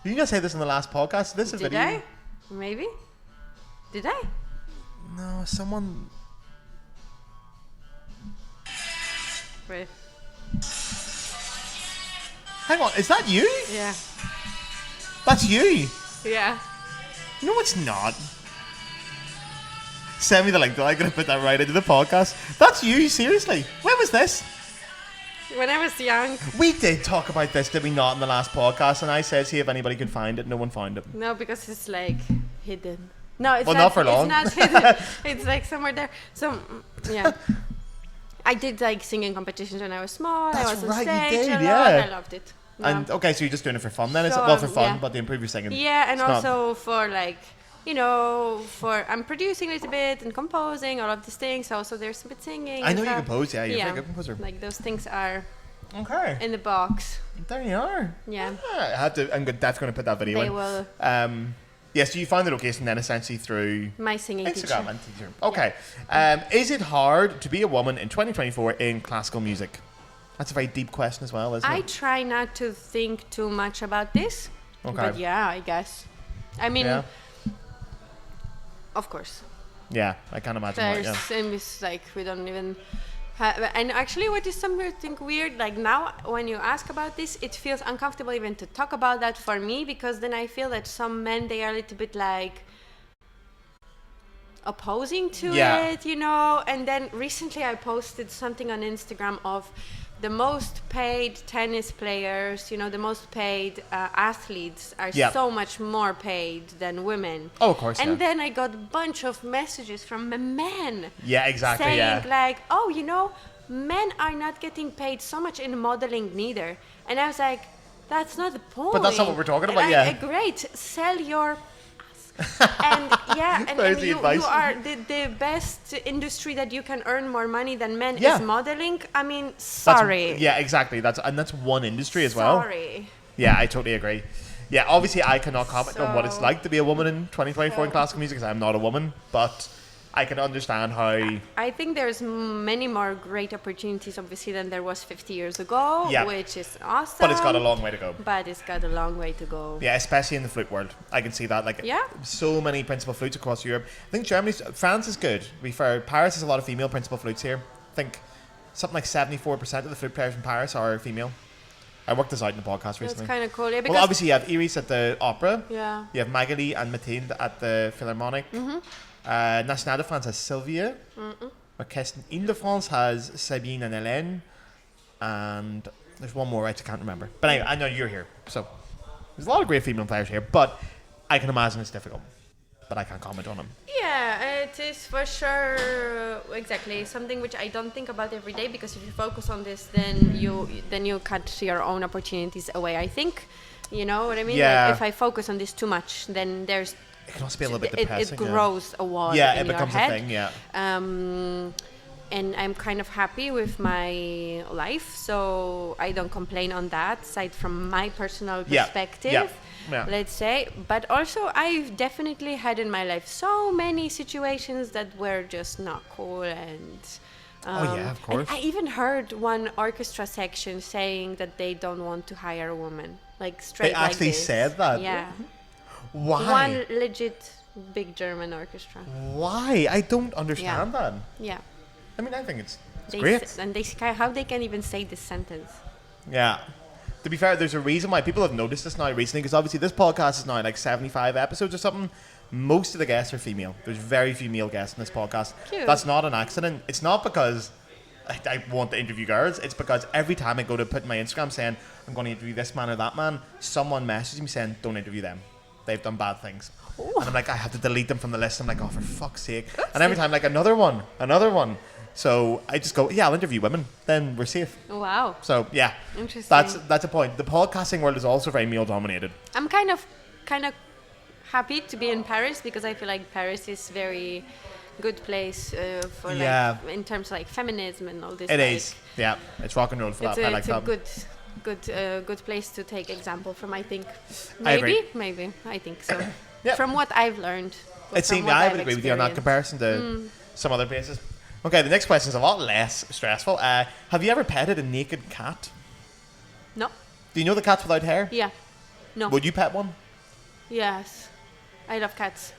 Did you not say this in the last podcast? This is Did I? Maybe? Did I? No, someone... Wait. Hang on, is that you? Yeah. That's you? Yeah. No, it's not. Send me the link. I'm going to put that right into the podcast. That's you, seriously. When was this? When I was young. We did talk about this, did we not, in the last podcast? And I said, see if anybody could find it. No one found it. No, because it's like hidden. No, it's not for long. It's not hidden. It's like somewhere there. So, yeah. I did like singing competitions when I was small. That's I was on right, stage you did, a yeah. lot. I loved it. No. And okay, so you're just doing it for fun then? Well, for fun, but to improve your singing. Yeah, and also for like, I'm producing a little bit and composing, all of these things. Also, there's a bit singing. I know you compose, yeah. You're a very good composer. Like those things are in the box. There you are. Yeah. I have to. That's going to put that video in. They will. Yes, so you found the location then essentially through my singing Instagram and teacher. Okay. Yeah. Is it hard to be a woman in 2024 in classical music? That's a very deep question as well, isn't I it? try not to think too much about this. Okay. But yeah, I guess. I mean, Yeah. of course. Yeah, I can't imagine that, There's, yeah. and it's like we don't even and actually what is something weird, like now when you ask about this, it feels uncomfortable even to talk about that for me, because then I feel that some men, they are a little bit like opposing to Yeah. it, you know. And then recently I posted something on Instagram of the most paid tennis players, you know, the most paid athletes are Yeah. so much more paid than women. Oh, of course, And yeah. then I got a bunch of messages from men Yeah, exactly, saying yeah. like, oh, you know, men are not getting paid so much in modeling neither. And I was like, that's not the point. But that's not what we're talking about, And yeah. Great, sell your and yeah, and There's the you advice. are the best industry that you can earn more money than men Yeah. is modeling. I mean, That's- sorry. Yeah, exactly. That's one industry as well. Sorry. Yeah, I totally agree. Yeah, obviously I cannot comment on what it's So- like to be a woman in 2024 in classical music because I'm not a woman, but I can understand how... I think there's many more great opportunities, obviously, than there was 50 years ago, Yeah. which is awesome. But it's got a long way to go. But it's got a long way to go. Yeah, especially in the flute world. I can see that. Like, Yeah. so many principal flutes across Europe. I think France is good. To be fair, Paris has a lot of female principal flutes here. I think something like 74% of the flute players in Paris are female. I worked this out in the podcast That's recently. kind of cool. Yeah, because Well, obviously you have Iris at the opera. yeah. You have Magali and Mathilde at the Philharmonic. National de France has Sylvia. Orchestre Ile-de-France has Sabine and Hélène. And there's one more I can't remember. But anyway, I know you're here. So there's a lot of great female players here. But I can imagine it's difficult. But I can't comment on them. Yeah, it is for sure exactly something which I don't think about every day, because if you focus on this, then you cut your own opportunities away. I think, you know what I mean? Yeah. Like if I focus on this too much, then there's It can also be a little bit it depressing. grows a wall Yeah, in it becomes your head. a thing, yeah. And I'm kind of happy with my life, so I don't complain on that, aside from my personal Yeah, perspective, yeah. let's say. But also, I've definitely had in my life so many situations that were just not cool, and Oh, yeah, of course. and I even heard one orchestra section saying that they don't want to hire a woman, like straight. They actually like this. said that? Yeah. Why? One legit big German orchestra. Why? I don't understand that. Yeah. I mean, I think it's They great. and how they can even say this sentence. Yeah. To be fair, there's a reason why people have noticed this now recently, because obviously this podcast is now like 75 episodes or something. Most of the guests are female. There's very few male guests in this podcast. Cute. That's not an accident. It's not because I want to interview girls. It's because every time I go to put in my Instagram saying I'm going to interview this man or that man, someone messages me saying don't interview them. They've done bad things. Ooh. And I'm like, I have to delete them from the list. I'm like, oh, for fuck's sake. And every time, like, another one. So I just go, yeah, I'll interview women. Then we're safe. Wow. So yeah, Interesting. that's a point. The podcasting world is also very male dominated. I'm kind of happy to be in Paris, because I feel like Paris is very good place for Yeah. like in terms of like feminism and all this. It like, is, yeah. It's rock and roll for that. I like it's that. a good place to take example from. I think I agree. maybe I think so. Yeah. From what I've learned. It seems I would agree with you on that comparison to some other places. Okay, the next question is a lot less stressful. Have you ever petted a naked cat? No. Do you know the cats without hair? Yeah. No. Would you pet one? Yes. I love cats.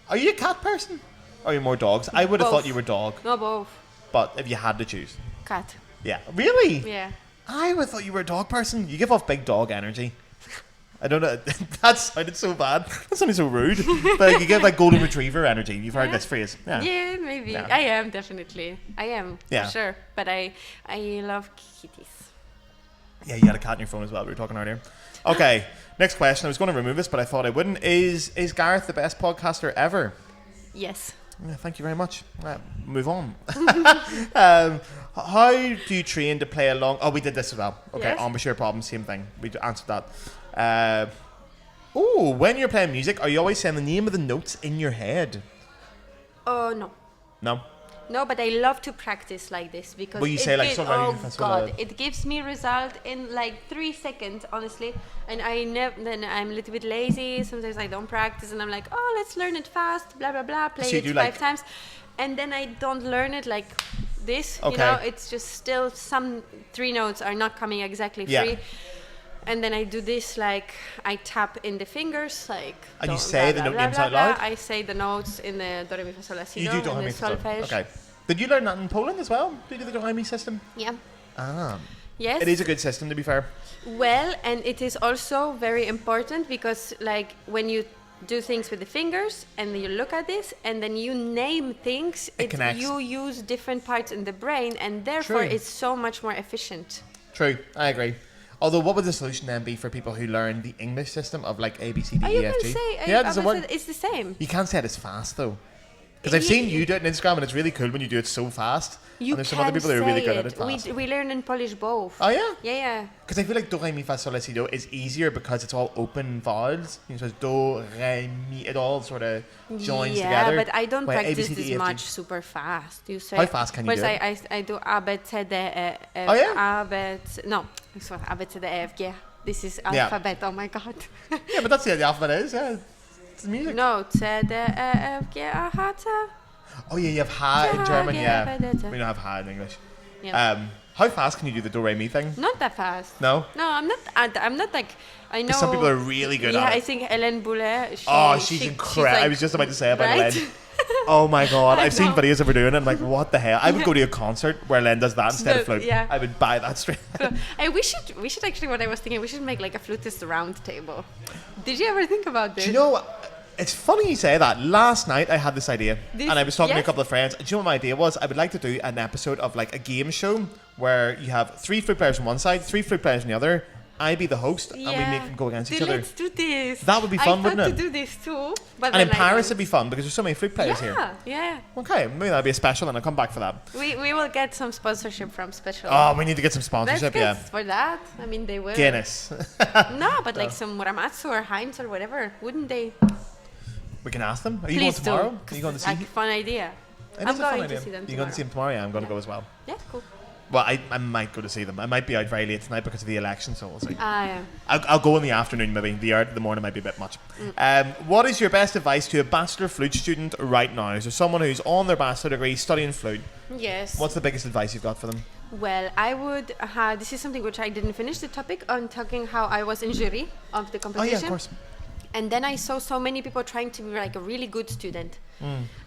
Are you a cat person? Or are you more dogs? I would have Both. thought you were dog, No, both. but if you had to choose. Cat. Yeah. Really? Yeah. I would have thought you were a dog person. You give off big dog energy. I don't know. That sounded so bad. That sounded so rude. But you give like golden retriever energy. You've heard Yeah. this phrase. Yeah. Yeah, maybe. Yeah. I am definitely. I am. Yeah. For sure. But I love kitties. Yeah, you had a cat on your phone as well. We were talking earlier. Okay, next question. I was going to remove this, but I thought I wouldn't. Is Gareth the best podcaster ever? Yes. Yeah, thank you very much. Move on. How do you train to play along? Oh, we did this as well. Okay, Yes. embouchure problem, same thing. We answered that. When you're playing music, are you always saying the name of the notes in your head? Oh, no. No. No, but I love to practice like this, because Well, you say, like, something oh that's god, what it gives me result in like 3 seconds, honestly. And then I'm a little bit lazy. Sometimes I don't practice, and I'm like, oh, let's learn it fast, blah blah blah, play So you it do, 5 like- times, and then I don't learn it like this. Okay. You know, it's just still some 3 notes are not coming exactly free. And then I do this, like, I tap in the fingers, like... And you say the note names out loud? I say the notes in the do, re, mi, fa, sol, la, si, You do, do do, and re, mi, the fa, sol. solfege. Okay. Did you learn that in Poland as well? Did you do the do, re, mi system? Yeah. Ah. Yes. It is a good system, to be fair. Well, and it is also very important because, like, when you do things with the fingers and you look at this and then you name things, you use different parts in the brain, and therefore it's so much more efficient. True, I agree. Although, what would the solution then be for people who learn the English system of like A, B, C, D, E, F, G? You can say, does it work? It's the same. You can't say it as fast though. Because I've seen you do it on Instagram, and it's really cool when you do it so fast. And there's some other people who are really good at it fast. We learn in Polish both. Oh yeah? Yeah. Because I feel like do, re, mi, fa, sol, la, si, do is easier because it's all open vowels. You know, so it's do, re, mi, it all sort of joins together. Yeah, but I don't practice A, B, C, D, this E, F, G. much super fast. You say. How fast can you do it? I do A, B, C, D, E, F. Oh yeah? A, B, C, no. It's what A, B, C, D, E, F, G. This is alphabet. Oh my god. Yeah, but that's the alphabet is. Yeah, it's music. No, C, D, E, F, G, A, H, C. Oh yeah, you have ha in German. Yeah, we don't have ha in English. Yeah. How fast can you do the do, re, mi thing? Not that fast. No. No, I'm not like. I know. Some people are really good at it. Yeah, I think Hélène Boulet. She's incredible. Like, I was just about to say about right? Hélène. Oh my god, I've seen videos of her doing it. I'm like, what the hell? I would go to a concert where Hélène does that instead of flute. Yeah. I would buy that straight. Hey, we should actually. What I was thinking, we should make like a flutist round table. Did you ever think about this? Do you know what? It's funny you say that. Last night I had this idea, and I was talking to a couple of friends. And do you know what my idea was? I would like to do an episode of like a game show where you have 3 flute players on one side, 3 flute players on the other. I be the host, and we make them go against each other. Let's do this. That would be fun, wouldn't it? I thought to do this too. But and in Paris it'd be fun because there's so many flute players here. Yeah. Okay, maybe that'll be a special, and I'll come back for that. We will get some sponsorship from special. Oh, we need to get some sponsorship, For that. I mean, they will. Guinness. No, but like some Muramatsu or Heinz or whatever, wouldn't they? We can ask them. Are you Please going tomorrow? do. Are you going to see? Like fun idea. I'm going to see them. You're going to see them tomorrow? Yeah, I'm going to go as well. Yeah, cool. Well, I might go to see them. I might be out very late tonight because of the election, so we'll see. Yeah. I'll go in the afternoon, maybe. The morning might be a bit much. What is your best advice to a bachelor flute student right now? So someone who's on their bachelor degree studying flute. Yes. What's the biggest advice you've got for them? Well, I would. This is something which I didn't finish the topic on, talking how I was in jury of the competition. Oh yeah, of course. And then I saw so many people trying to be like a really good student.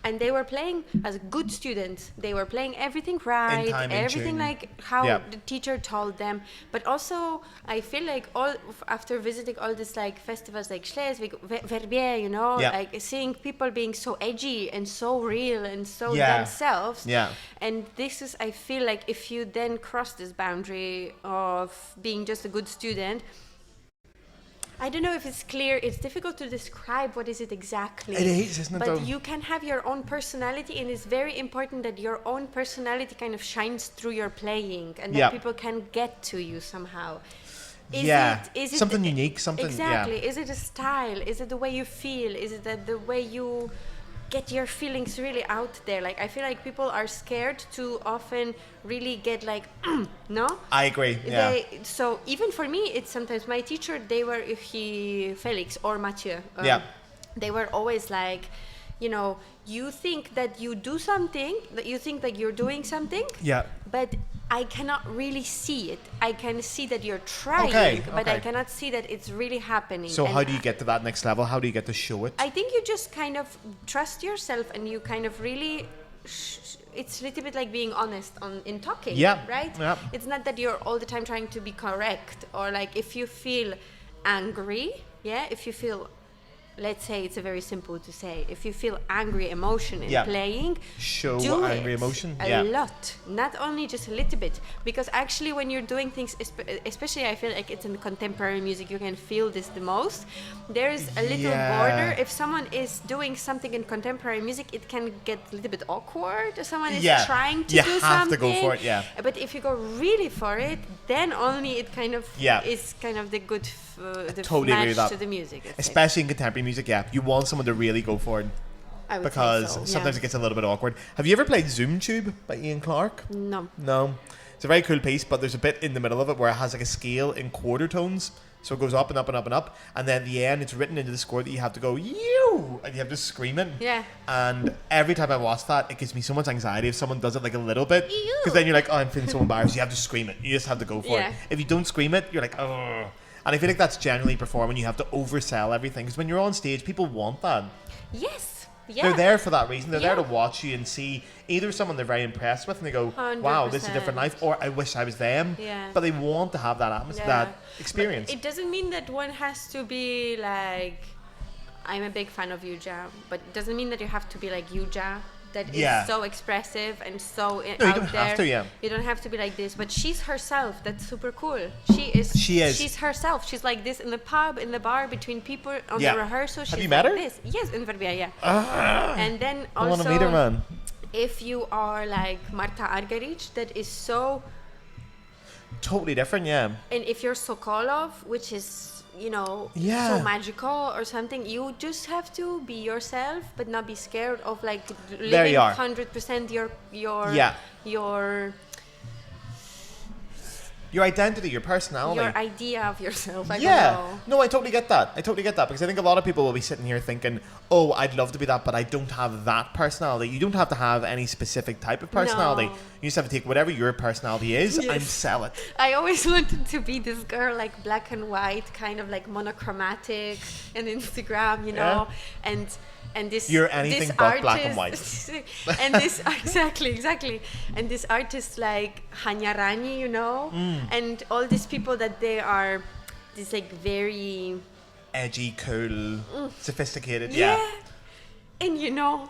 And they were playing as good students. They were playing everything right, everything like how the teacher told them. But also, I feel like after visiting all these like festivals like Schleswig, Verbier, you know, like seeing people being so edgy and so real and so themselves. Yeah. And this is, I feel like if you then cross this boundary of being just a good student, I don't know if it's clear. It's difficult to describe what is it exactly. It is, isn't it? But you can have your own personality, and it's very important that your own personality kind of shines through your playing, and that people can get to you somehow. Is it something unique? Something exactly? Is it a style? Is it the way you feel? Is it that the way you get your feelings really out there? Like, I feel like people are scared to often really get like no, I agree. So even for me, it's sometimes my teacher, they were Felix or Mathieu, they were always like, you know, you think that you do something, that you think that you're doing something, but I cannot really see it. I can see that you're trying, but I cannot see that it's really happening. So how do you get to that next level? How do you get to show it? I think you just kind of trust yourself, and you kind of really it's a little bit like being honest in talking, right? Yeah. It's not that you're all the time trying to be correct, or like if you feel angry, if you feel, let's say, it's a very simple to say, if you feel angry emotion in playing, show angry emotion a lot, not only just a little bit, because actually when you're doing things, especially I feel like it's in contemporary music, you can feel this the most. There is a little border. If someone is doing something in contemporary music, it can get a little bit awkward. If someone is trying to do something, you have to go for it. But if you go really for it, then only it kind of is kind of the good totally match to the music, especially in contemporary music. You want someone to really go for it, because sometimes it gets a little bit awkward. Have you ever played Zoom Tube by Ian Clark? No. It's a very cool piece, but there's a bit in the middle of it where it has like a scale in quarter tones, So it goes up and up and up and up, and then at the end it's written into the score that you have to go you, and you have to scream it. Yeah. And every time I watch that, it gives me so much anxiety if someone does it like a little bit, Ew. because then you're like, oh, I'm feeling so embarrassed. You have to scream it. You just have to go for Yeah. it. If you don't scream it, you're like, oh. And I feel like that's generally performing. You have to oversell everything, because when you're on stage, people want that. Yes. Yeah. They're there for that reason. They're there Yeah. to watch you and see either someone they're very impressed with and they go, wow, this is a different 100%. life, or I wish I was them. Yeah. But they want to have that atmosphere, Yeah. that experience. But it doesn't mean that one has to be like, I'm a big fan of Yuja, but it doesn't mean that you have to be like Yuja. That is Yeah. so expressive and so No, you out don't there. have to, yeah. You don't have to be like this, but she's herself. That's super cool. She is. She's herself. She's like this in the pub, in the bar, between people on Yeah. the rehearsal. She's Have you met like her? This. Yes, in Verbia, yeah. Ah, And then I want also, to meet her, man. if you are like Marta Argerich, that is so. Totally different, yeah. And if you're Sokolov, which is, you know, Yeah. so magical or something, you just have to be yourself, but not be scared of like There living you are. 100% your Yeah. Your identity, your personality. your idea of yourself. I Yeah. don't know. No, I totally get that. Because I think a lot of people will be sitting here thinking, oh, I'd love to be that, but I don't have that personality. You don't have to have any specific type of personality. No. You just have to take whatever your personality is and Yes. sell it. I always wanted to be this girl, like black and white, kind of like monochromatic on Instagram, you know, and this You're anything this but black and artist- and this exactly, and this artist like Hanya Rani, you know, and all these people that they are this like very Edgy, cool, sophisticated. yeah. Yeah. And you know,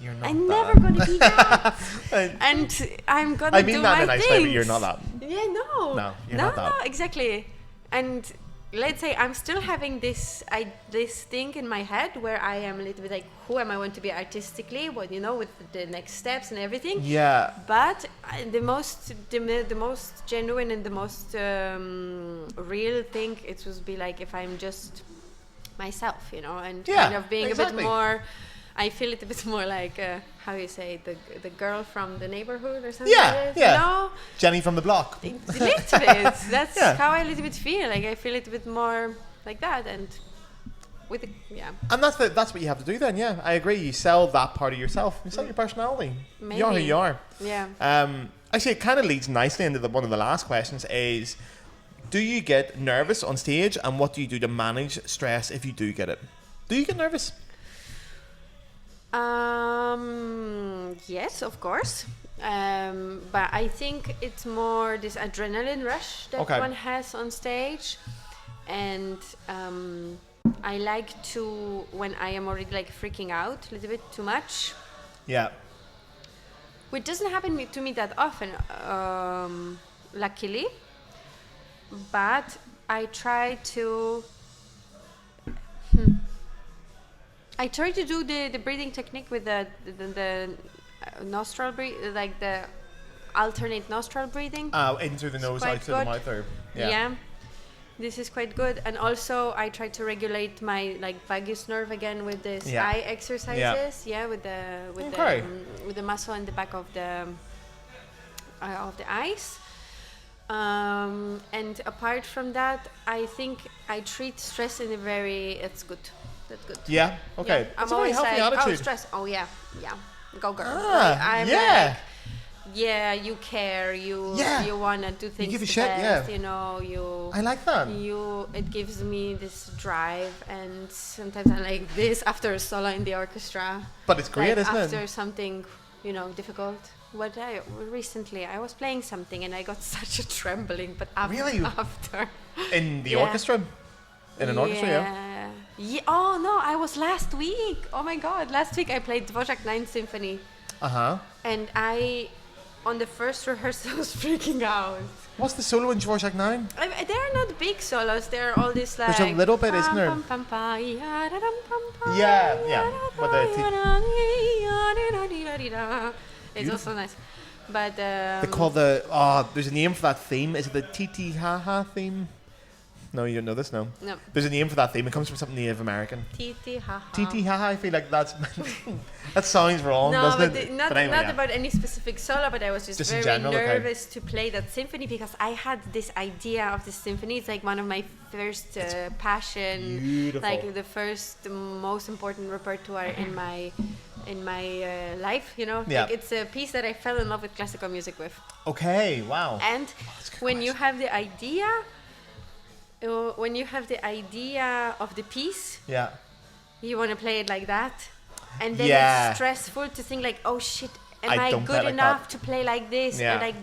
You're not I'm that. never gonna be that, and I'm gonna I do mean that my in a nice things. way, but you're not that. Yeah, no. No, you're no, not that. No, exactly. And let's say I'm still having this thing in my head where I am a little bit like, who am I want to be artistically? What, you know, with the next steps and everything. Yeah. But the most genuine and the most real thing, it would be like if I'm just myself, you know, and Yeah, kind of being exactly. a bit more. I feel it a bit more like how you say the girl from the neighborhood or something. Yeah, like that, yeah. You know? Jenny from the block. A little bit. That's Yeah. how I a little bit feel. Like I feel it a bit more like that, and with the, yeah. And that's what you have to do then, yeah. I agree. You sell that part of yourself. You sell your personality. You are who Maybe. you are. Yeah. Actually, it kind of leads nicely into one of the last questions is, do you get nervous on stage, and what do you do to manage stress if you do get it? Do you get nervous? Yes, of course. But I think it's more this adrenaline rush that Okay. one has on stage, and I like to, when I am already like freaking out a little bit too much, Yeah. which doesn't happen to me that often, luckily. But I try to. I try to do the breathing technique with the nostril breathe, like the alternate nostril breathing. In through the nose, quite out through the good. mouth. Or, Yeah. This is quite good, and also I try to regulate my like vagus nerve again with this Yeah. eye exercises. Yeah, with Okay. the muscle in the back of the eyes. And apart from that, I think I treat stress in a very. It's good. That's good. Yeah. Okay. Yeah. It's a very healthy like, attitude. oh, stress. Oh yeah, yeah. Go girl. Ah, Like, I'm yeah. like, yeah, you care. You Yeah. you wanna do things give a the shit, best. yeah. You know you. I like that. It gives me this drive, and sometimes I'm like this after a solo in the orchestra. But it's great, like isn't after it? something, you know, difficult. Recently I was playing something and I got such a trembling, but Really? after In the Yeah. orchestra? In an orchestra, yeah. Yeah. Oh no, I was last week. Oh my god, last week I played Dvorak 9 Symphony, Uh-huh. and I, on the first rehearsal, was freaking out. What's the solo in Dvorak 9? They're not big solos. They're all this like. There's a little bit, isn't there? Yeah, yeah. But it's also nice, but They call there's a name for that theme. Is it the Titi Ha Ha theme? No, you don't know this, no? No. There's a name for that theme. It comes from something Native American. Titi haha. Titi haha. I feel like that sounds wrong, No, doesn't but it? not anyway, about any specific solo, but I was just in very general, okay. nervous to play that symphony because I had this idea of this symphony. It's like one of my first passion, beautiful. like the first most important repertoire in my life, you know. Yeah. Like it's a piece that I fell in love with classical music with. Okay, wow. And when you have the idea of the piece, Yeah. you want to play it like that, and then Yeah. it's stressful to think like, oh shit, am I I don't play good like enough that. to play like this? Yeah. Or like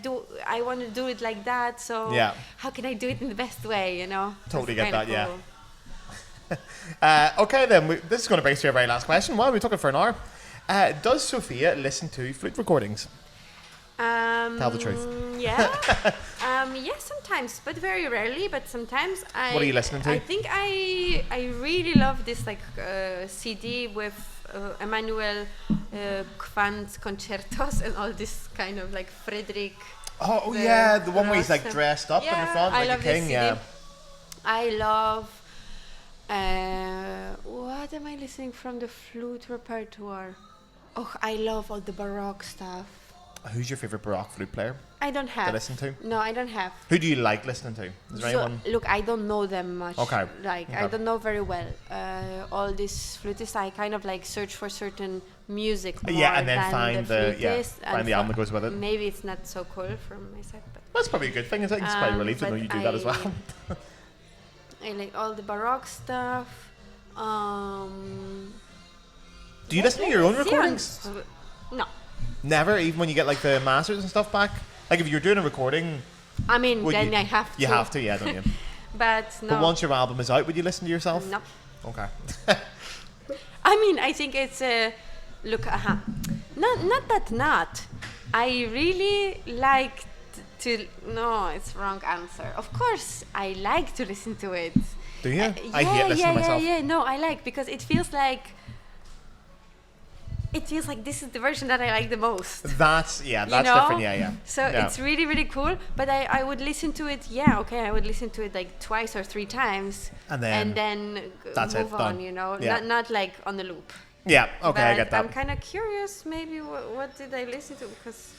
I want to do it like that, so Yeah. how can I do it in the best way, you know? Totally That's get that, kinda yeah. cool. Okay, then. This is going to bring us to our very last question. Wow, we're talking for an hour. Does Zofia listen to flute recordings? Tell the truth. Yeah. Yeah, sometimes, but very rarely. But sometimes I. What are you listening to? I think I really love this like CD with Emmanuel Kvant's concertos and all this kind of like Frederick. Oh, the yeah, the one where he's like Rosa. dressed up in the front I like love a this king, CD. yeah. I love. What am I listening from the flute repertoire? Oh, I love all the Baroque stuff. Who's your favourite Baroque flute player I don't have. to listen to? No, I don't have. Who do you like listening to? Is there anyone? Look, I don't know them much. Okay. Like, Okay. I don't know very well. All these flutists, I kind of like search for certain music more Yeah, and then than find the the flutist. find the album that goes with it. Maybe it's not so cool from my side, but That's probably a good thing. I think it's quite a relief to but know you do that as well. I like all the Baroque stuff. Do you listen to your own recordings? No. Never, even when you get like the masters and stuff back? Like if you're doing a recording, I mean, would then you, I have to. You have to, yeah, don't you? But no. But once your album is out, would you listen to yourself? No. Okay. I mean, I think it's a look. Not. I really like to. No, it's wrong answer. Of course, I like to listen to it. Do you? I hate listening to myself. Yeah. No, I like because it feels like. It feels like this is the version that I like the most. That's different. Yeah. So it's really, really cool. But I would listen to it. Yeah, okay. I would listen to it like twice or three times, and then that's move it, done. on. You know, Yeah. not like on the loop. Yeah. Okay, but I get that. I'm kind of curious. Maybe what did I listen to? Because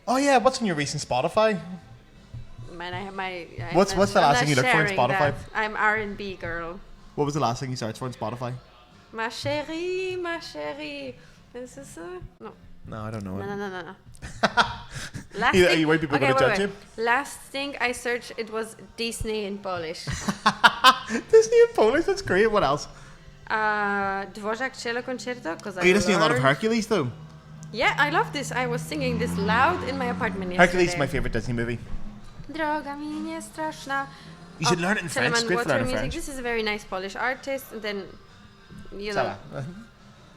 Oh yeah, what's on your recent Spotify? man, I have my. What's the last thing you looked for in Spotify? I'm R&B girl. What was the last thing you searched for on Spotify? Ma chérie. Is this no? No, I don't know. No. Are you worried people are going to judge you? Last thing I searched, it was Disney in Polish. Disney in Polish, that's great. What else? Dvořák Cello Concerto. Are you listening to a lot of Hercules though? Yeah, I love this. I was singing this loud in my apartment yesterday. Hercules is my favourite Disney movie. Droga mi nie straszna. You should learn it in French. It's great to learn in music. French. This is a very nice Polish artist. And then, you know.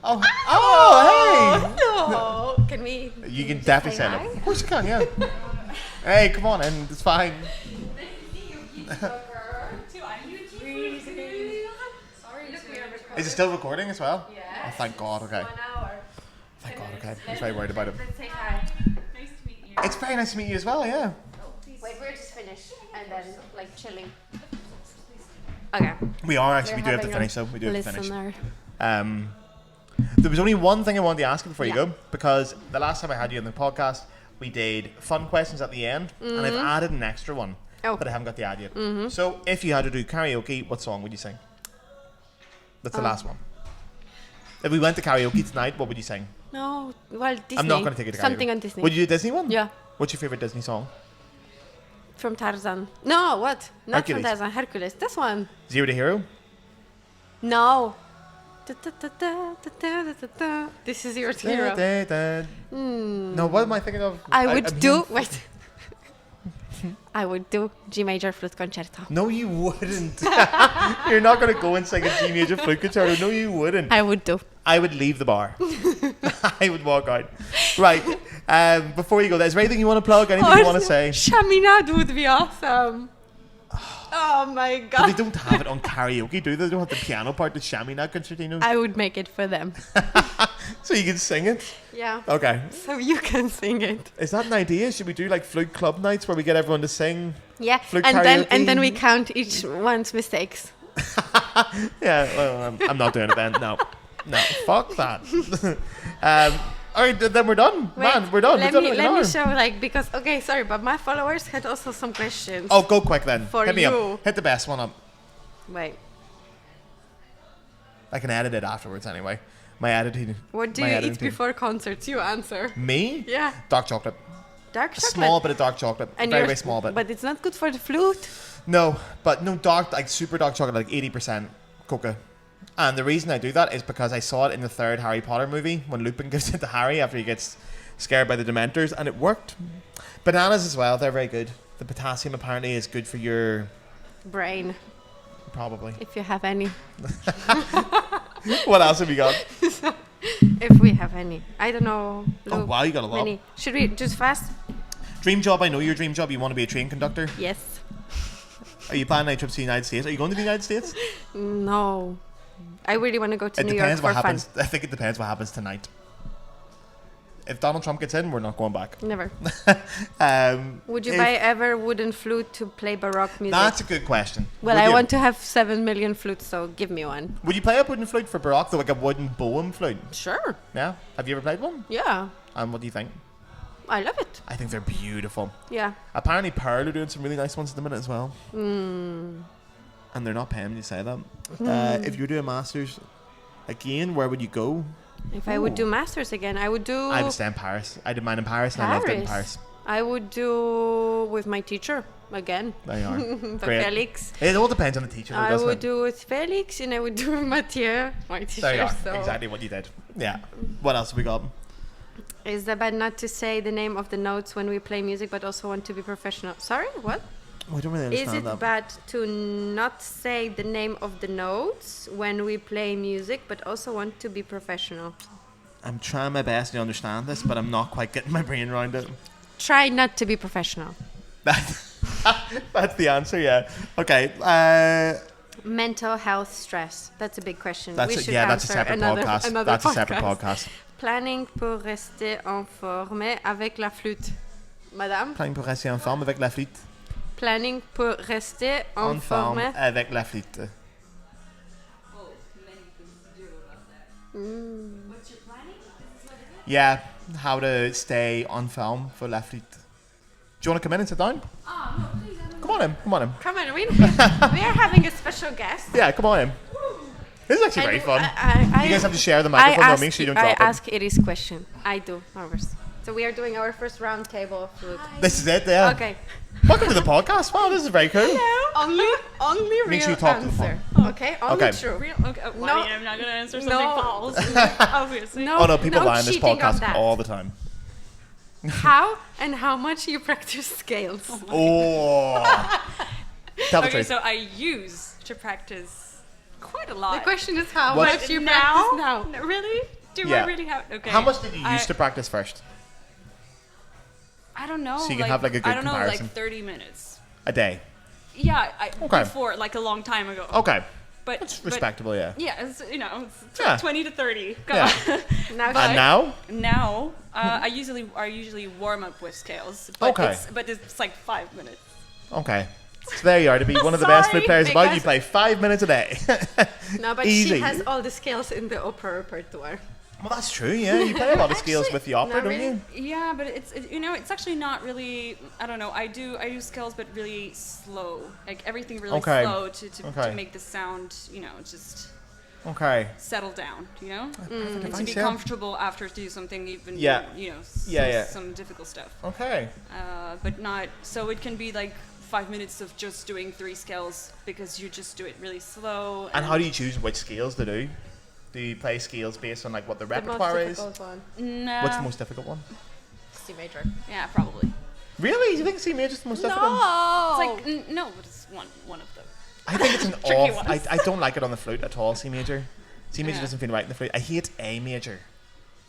Oh, hey! No. Can we? You can definitely say hi? it. Of course you can, yeah. Hey, come on in. It's fine. Is it still recording as well? Yeah. Oh, thank God. Okay. 1 hour. Thank God. Okay. I was very worried about it. Let's say hi. Nice to meet you. It's very nice to meet you as well. Yeah. Wait, we're just finished and then like chilling. Okay. We are actually. We're We do have to having finish, a though. We do have to finish. listener. There was only one thing I wanted to ask you before you Yeah. go, because the last time I had you on the podcast, we did fun questions at the end, and I've added an extra one Oh. that I haven't got the ad yet. So if you had to do karaoke, what song would you sing? That's the last one. If we went to karaoke tonight, what would you sing? No, well, Disney. I'm not going to take it to karaoke. Something on Disney. Would you do a Disney one? Yeah. What's your favorite Disney song? From Tarzan. No, what? Not Hercules. from Tarzan. Hercules. This one. Zero to Hero? No. This is your hero. No, what am I thinking of? I would I'm do. hearing- Wait. I would do G major flute concerto. No, you wouldn't. You're not going to go and sing a G major flute concerto. No, you wouldn't. I would do. I would leave the bar. I would walk out. Right. Before you go, is there anything you want to plug? Anything you want to say? Chaminade would be awesome. Oh my But god. they don't have it on karaoke, do they? They don't have the piano part, the Chaminade concertino. I would make it for them. So you can sing it? Yeah. Okay. So you can sing it. Is that an idea? Should we do like flute club nights where we get everyone to sing Yeah, Flute and then karaoke. we count each one's mistakes. Yeah, well, I'm not doing it then. No, fuck that. All right, then we're done. Wait, Man, we're done. Let We've done me it in an let me hour. show because sorry, but my followers had also some questions. Oh, go quick then. For Hit me you. up. Hit the best one up. Wait, I can edit it afterwards anyway. My editing. what do my you editing eat team. before concerts? You answer. Me? Yeah, Dark chocolate. dark A chocolate. small bit of dark chocolate. And Very, you're- very small bit. But it's not good for the flute. No, but no dark, like super dark chocolate, like 80% coca. And the reason I do that is because I saw it in the third Harry Potter movie when Lupin gives it to Harry after he gets scared by the Dementors, and it worked. Bananas as well, they're very good. The potassium apparently is good for your Brain, probably. if you have any. What else have you got? If we have any, I don't know. Oh Luke, wow, you got a lot. many. Should we just fast? Dream job, I know your dream job. You want to be a train conductor. Yes. Are you planning a trip to the United States? Are you going to the United States? No. I really want to go to It New York depends for what fun. happens. I think it depends what happens tonight. If Donald Trump gets in, we're not going back. Never. Would you if- buy ever wooden flute to play Baroque music? That's a good question. Well, Would I you? want to have 7 million flutes, so give me one. Would you play a wooden flute for Baroque, though, like a wooden bohem flute? Sure. Yeah. Have you ever played one? Yeah. And what do you think? I love it. I think they're beautiful. Yeah. Apparently, Pearl are doing some really nice ones at the minute as well. And they're not paying me to say that. If you were doing masters again, where would you go? If I would do masters again, I would do. I would stay in Paris. I did mine in Paris, and I loved it in Paris. I would do with my teacher again. There you are. The Great. Felix. It all depends on the teacher, though, I doesn't would it? do with Felix, and I would do with Mathieu, my teacher. There you are. So. Exactly what you did. Yeah. What else have we got? Is that bad not to say the name of the notes when we play music, but also want to be professional? Sorry, what? I don't really Is understand it that. bad to not say the name of the notes when we play music, but also want to be professional? I'm trying my best to understand this, but I'm not quite getting my brain around it. Try not to be professional. That's the answer, yeah. Okay. Mental health stress. That's a big question. That's we it. should Yeah, that's a answer separate another, podcast. Another That's podcast. a separate podcast. Planning pour rester en forme avec la flûte. Madame? Planning pour rester en forme avec la flûte. Planning pour rester en forme. avec la flûte. Yeah, how to stay on film for la flûte. Do you want to come in and sit down? Oh, no, please. Come on in, come on in. Come on, we are having a special guest. Yeah, come on in. This is actually very fun. I You guys have to share the microphone, though. Make sure you don't drop it. I ask Iris question. I do ours. So we are doing our first round table of flute. This is it, yeah. Okay. Welcome to the podcast. Wow, this is very cool. Only real Make sure you talk to the answer. Okay, only Okay. true. Real? Okay. Well, No. I mean, I'm not gonna answer No. something false. Obviously. No, Oh no, people lie on this cheating on podcast that. all the time. How and how much you practice scales? Oh. Tell the Okay, truth. so I use to practice quite a lot. The question is how What- much you practice now. No, really? Do Yeah. I really have? Okay. How much did you I- use to practice first? I don't know. So you can have, like, a good I don't know, comparison. like 30 minutes. A day. Yeah, Okay. before, like a long time ago. Okay. But That's but- respectable, yeah. Yeah, it's, it's Yeah. 20 to 30. Go Yeah. on. Now And now? Now, I usually warm up with scales, but Okay. it's like 5 minutes. Okay. So there you are. To be one of the best flute players about, you because- play 5 minutes a day. No, but Easy. she has all the scales in the opera repertoire. Well, that's true, yeah. You play a lot of scales with the opera, not don't really. you? Yeah, but it's actually not really. I don't know. I do scales, but really slow. Like everything really Okay. slow to Okay. make the sound. Just Okay. settle down. And to advice, be yeah. comfortable after do something even. Yeah. Yeah. Some difficult stuff. Okay. But not. So it can be like 5 minutes of just doing 3 scales because you just do it really slow. And how do you choose which scales to do? Do you play scales based on like what the repertoire the most is? difficult one. No. What's the most difficult one? C major. Yeah, probably. Really? You think C major is the most difficult? It's like no, but it's one of them. I think it's an Tricky off. ones. I don't like it on the flute at all. C major. C major Yeah. doesn't feel right in the flute. I hate A major.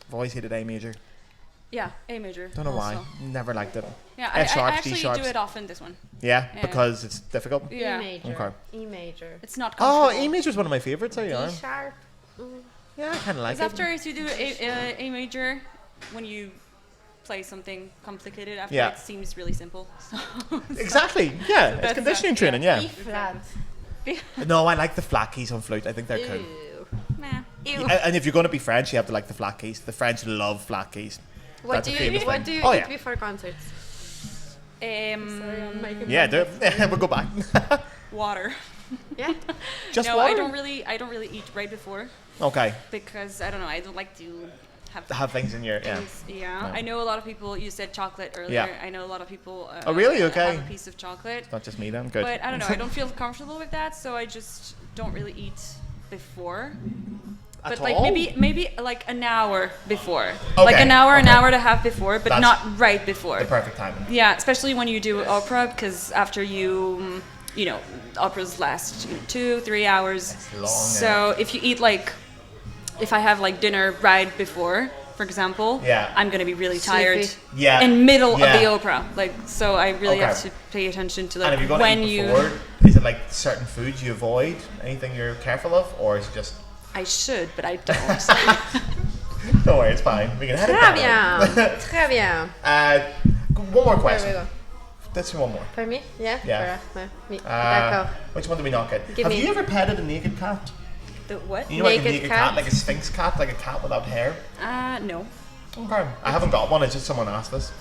I've always hated A major. Yeah, A major. Don't know why. also. Never liked it. Yeah, F I sharps, D actually sharps. do it often. This one. Yeah, Yeah. because it's difficult. Yeah. E major. Okay. E major. It's not Oh, comfortable. A major is one of my favorites. There you are. D sharp. Yeah, I kind of like Because it. after you do A major, when you play something complicated after Yeah. it seems really simple. So Exactly. Yeah, it's That's conditioning it. training. Yeah. E flat. No, I like the flat keys on flute. I think they're cool. Ew. nah. Ew. And if you're going to be French, you have to like the flat keys. The French love flat keys. What That's do a you famous What thing. do you Oh, eat yeah. before concerts? Yeah, do it. We'll go back. Water. Yeah. Just no, water? I don't really eat right before Okay. because I don't know. I don't like to have To have things in your things. Yeah. Yeah. I know a lot of people. You said chocolate earlier. Yeah. I know a lot of people. Oh, really? Okay. Have a piece of chocolate. Not just me then. Good. But I don't know. I don't feel comfortable with that, so I just don't really eat before. At But like all? maybe like an hour before. Okay, Like an hour okay. and a half before, but That's not right before. the perfect timing. Yeah, especially when you do opera, because after you know, operas last 2-3 hours. It's long, So if you eat if I have like dinner right before, for example, Yeah. I'm gonna be really tired. Sleepy. Yeah. In middle Yeah. of the opera, so I really Okay. have to pay attention to And like if you're going when to eat you. before, is it like certain foods you avoid? Anything you're careful of, or is it just? I should, but I don't. Don't worry, it's fine. We can head it Très down. bien. Très bien. One more There we question. go. Let's do one more. For me? Yeah? Yeah. Me. D'accord. Which one do we not get? Give Have me- you ever petted a naked cat? The what? You know, like a Naked naked cat? cat, like a sphinx cat, like a cat without hair. No. Okay. I haven't got one. It's just someone asked us.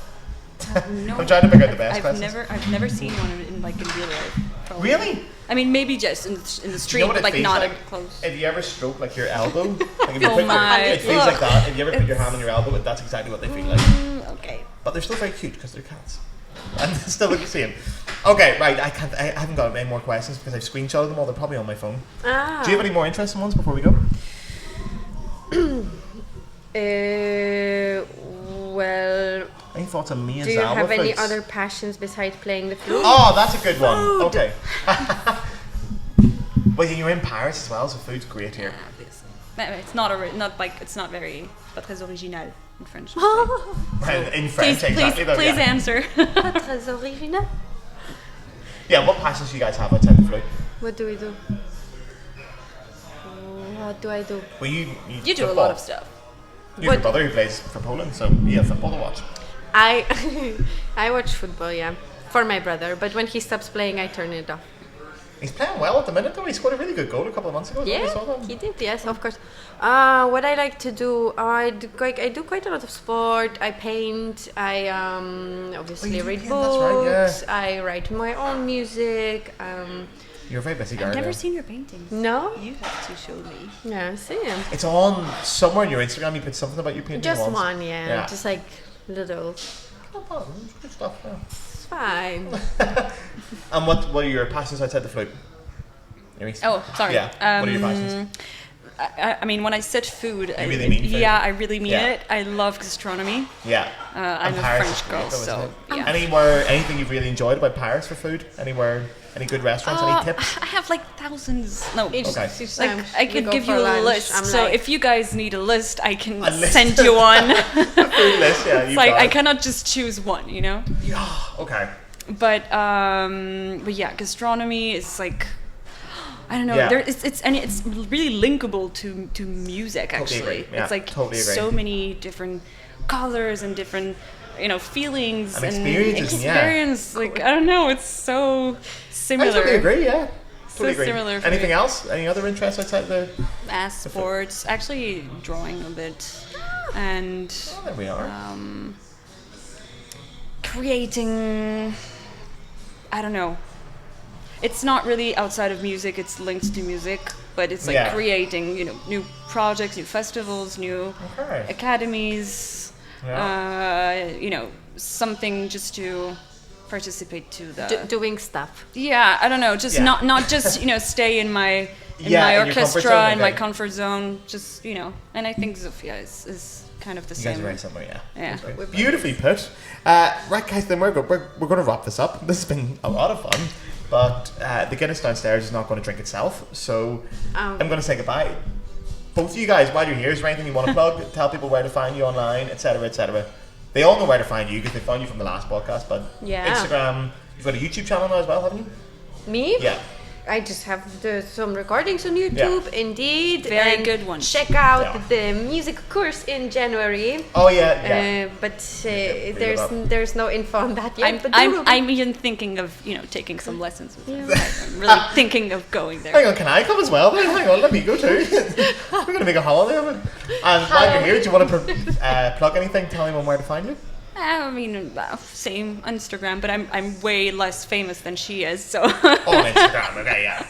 No. I'm trying to figure out the best I've questions. never seen one in real life. Probably. Really? I mean, maybe just in the Do you street, know what but it like feels not like? up close. If you ever stroke like your elbow, like if you Oh put my, it feels look. like that. If you ever put your hand on your elbow, that's exactly what they feel like. Okay. But they're still very cute because they're cats. And they still look the same. Okay, right. I haven't got any more questions because I've screenshotted them all. They're probably on my phone. Ah. Do you have any more interesting ones before we go? Well, Any thoughts on me and do you Zalba have any flutes? other passions besides playing the flute? Oh, that's a good one. Okay. Well, you're in Paris as well, so food's great here. It's not it's not very pas très original in French. In French, exactly. though, please yeah. answer. Très original. Yeah, what passions do you guys have outside the flute? What do we do? What do I do? Well, you You do a football. lot of stuff. You have What- a brother who plays for Poland, so you have football to watch. I watch football, yeah, for my brother. But when he stops playing, I turn it off. He's playing well at the minute, though. He scored a really good goal a couple of months ago. Yeah, I saw that. he did. Yes, of course. What I like to do, I do quite a lot of sport. I paint. I obviously do read paint, that's right, books. yeah. I write my own music. You're a very busy girl. I've never yeah. seen your paintings. No, You have to show me. yeah, see, It's on somewhere on your Instagram. You put something about your painting. just once. one, yeah, Yeah. just like little. Not bad. It's good stuff. Yeah. It's fine. And what are your passions outside the flute? Oh, sorry. Yeah. What are your passions? I mean, when I said food, You really mean food. Yeah, I really mean Yeah. it. I love gastronomy. Yeah. I'm And a Paris French is great girl, though, isn't so it? yeah. Anything you've really enjoyed about Paris for food? Any good restaurants? Any tips? I have like thousands. No, Each Okay. time like I we could go give for you a lunch, list. I'm So like, if you guys need a list, I can A list? send you one. Food list, yeah. It's like I cannot just choose one, you know. Yeah. Okay. But yeah, gastronomy is like. I don't know. Yeah. It's really linkable to music. Totally Actually, agree. Yeah, it's like totally agree. so many different colors and different, feelings And experiences, yeah. experience. Like I don't know. It's so similar. I totally agree. Yeah. So Totally agree. similar for Anything me. else? Any other interests outside the? Sports, actually drawing a bit, and Oh, there we are. creating. I don't know. It's not really outside of music. It's linked to music, but it's like Yeah. creating, new projects, new festivals, new Okay. academies. Yeah. Something just to participate to the. doing stuff. Yeah, I don't know. Just Yeah. not just stay in my Yeah, in your comfort orchestra zone, in my okay. comfort zone. Just and I think Zofia is kind of the You guys same. are very similar, yeah. Yeah. That's right. Beautifully put. Right, guys, then we're going to wrap this up. This has been a lot of fun, but the Guinness downstairs is not going to drink itself, so I'm going to say goodbye. Both of you guys, while you're here, is there anything you want to plug? Tell people where to find you online, etc., etc. They all know where to find you because they found you from the last podcast, but Yeah. Instagram, you've got a YouTube channel now as well, haven't you? Me? Yeah. I just have some recordings on YouTube. Indeed, very and good one. Check out the music course in January. Oh yeah. But there's no info on that yet. I'm even thinking of taking some lessons with her. I'm really thinking of going there. Hang on, can I come as well? Then? Hang on, let me go too. We're going to make a holiday of it. And while you're here, do you want to plug anything? Tell anyone where to find you? I mean, same Instagram, but I'm way less famous than she is. So. On Instagram, okay, yeah.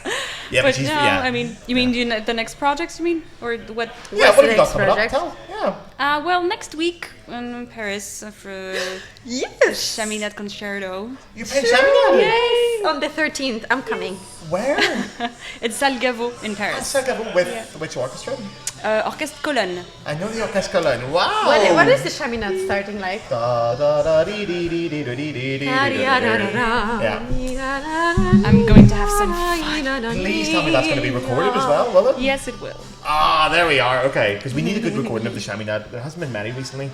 Yeah, but no, I mean, you mean the next projects? You mean, or what? Yeah, what have you got coming project? up? Tell. Yeah. Well, next week in Paris for Yes. Chaminade Concerto. You play Chaminade? Yes. On the 13th, I'm coming. Where? It's Salle Gaveau in Paris. With which orchestra? Orchestre Cologne. I know the Orchestre Cologne. Wow. What is the chaminade starting like? Da da da dee dee dee dee dee dee dee dee. Yeah. I'm going to have some fun. Please tell me that's going to be recorded as well, will it? Yes, it will. Ah, there we are. Okay, because we need a good recording of the Chaminade. There hasn't been many recently.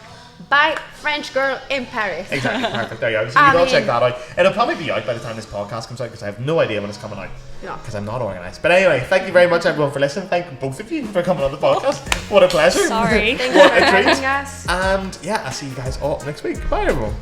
By French Girl in Paris. Exactly, perfect. There you go. So you go check that out. It'll probably be out by the time this podcast comes out because I have no idea when it's coming out. Because I'm not organised. But anyway, thank you very much everyone for listening. Thank both of you for coming on the podcast. What a pleasure. Sorry. Thank you for having us. And yeah, I'll see you guys all next week. Goodbye everyone.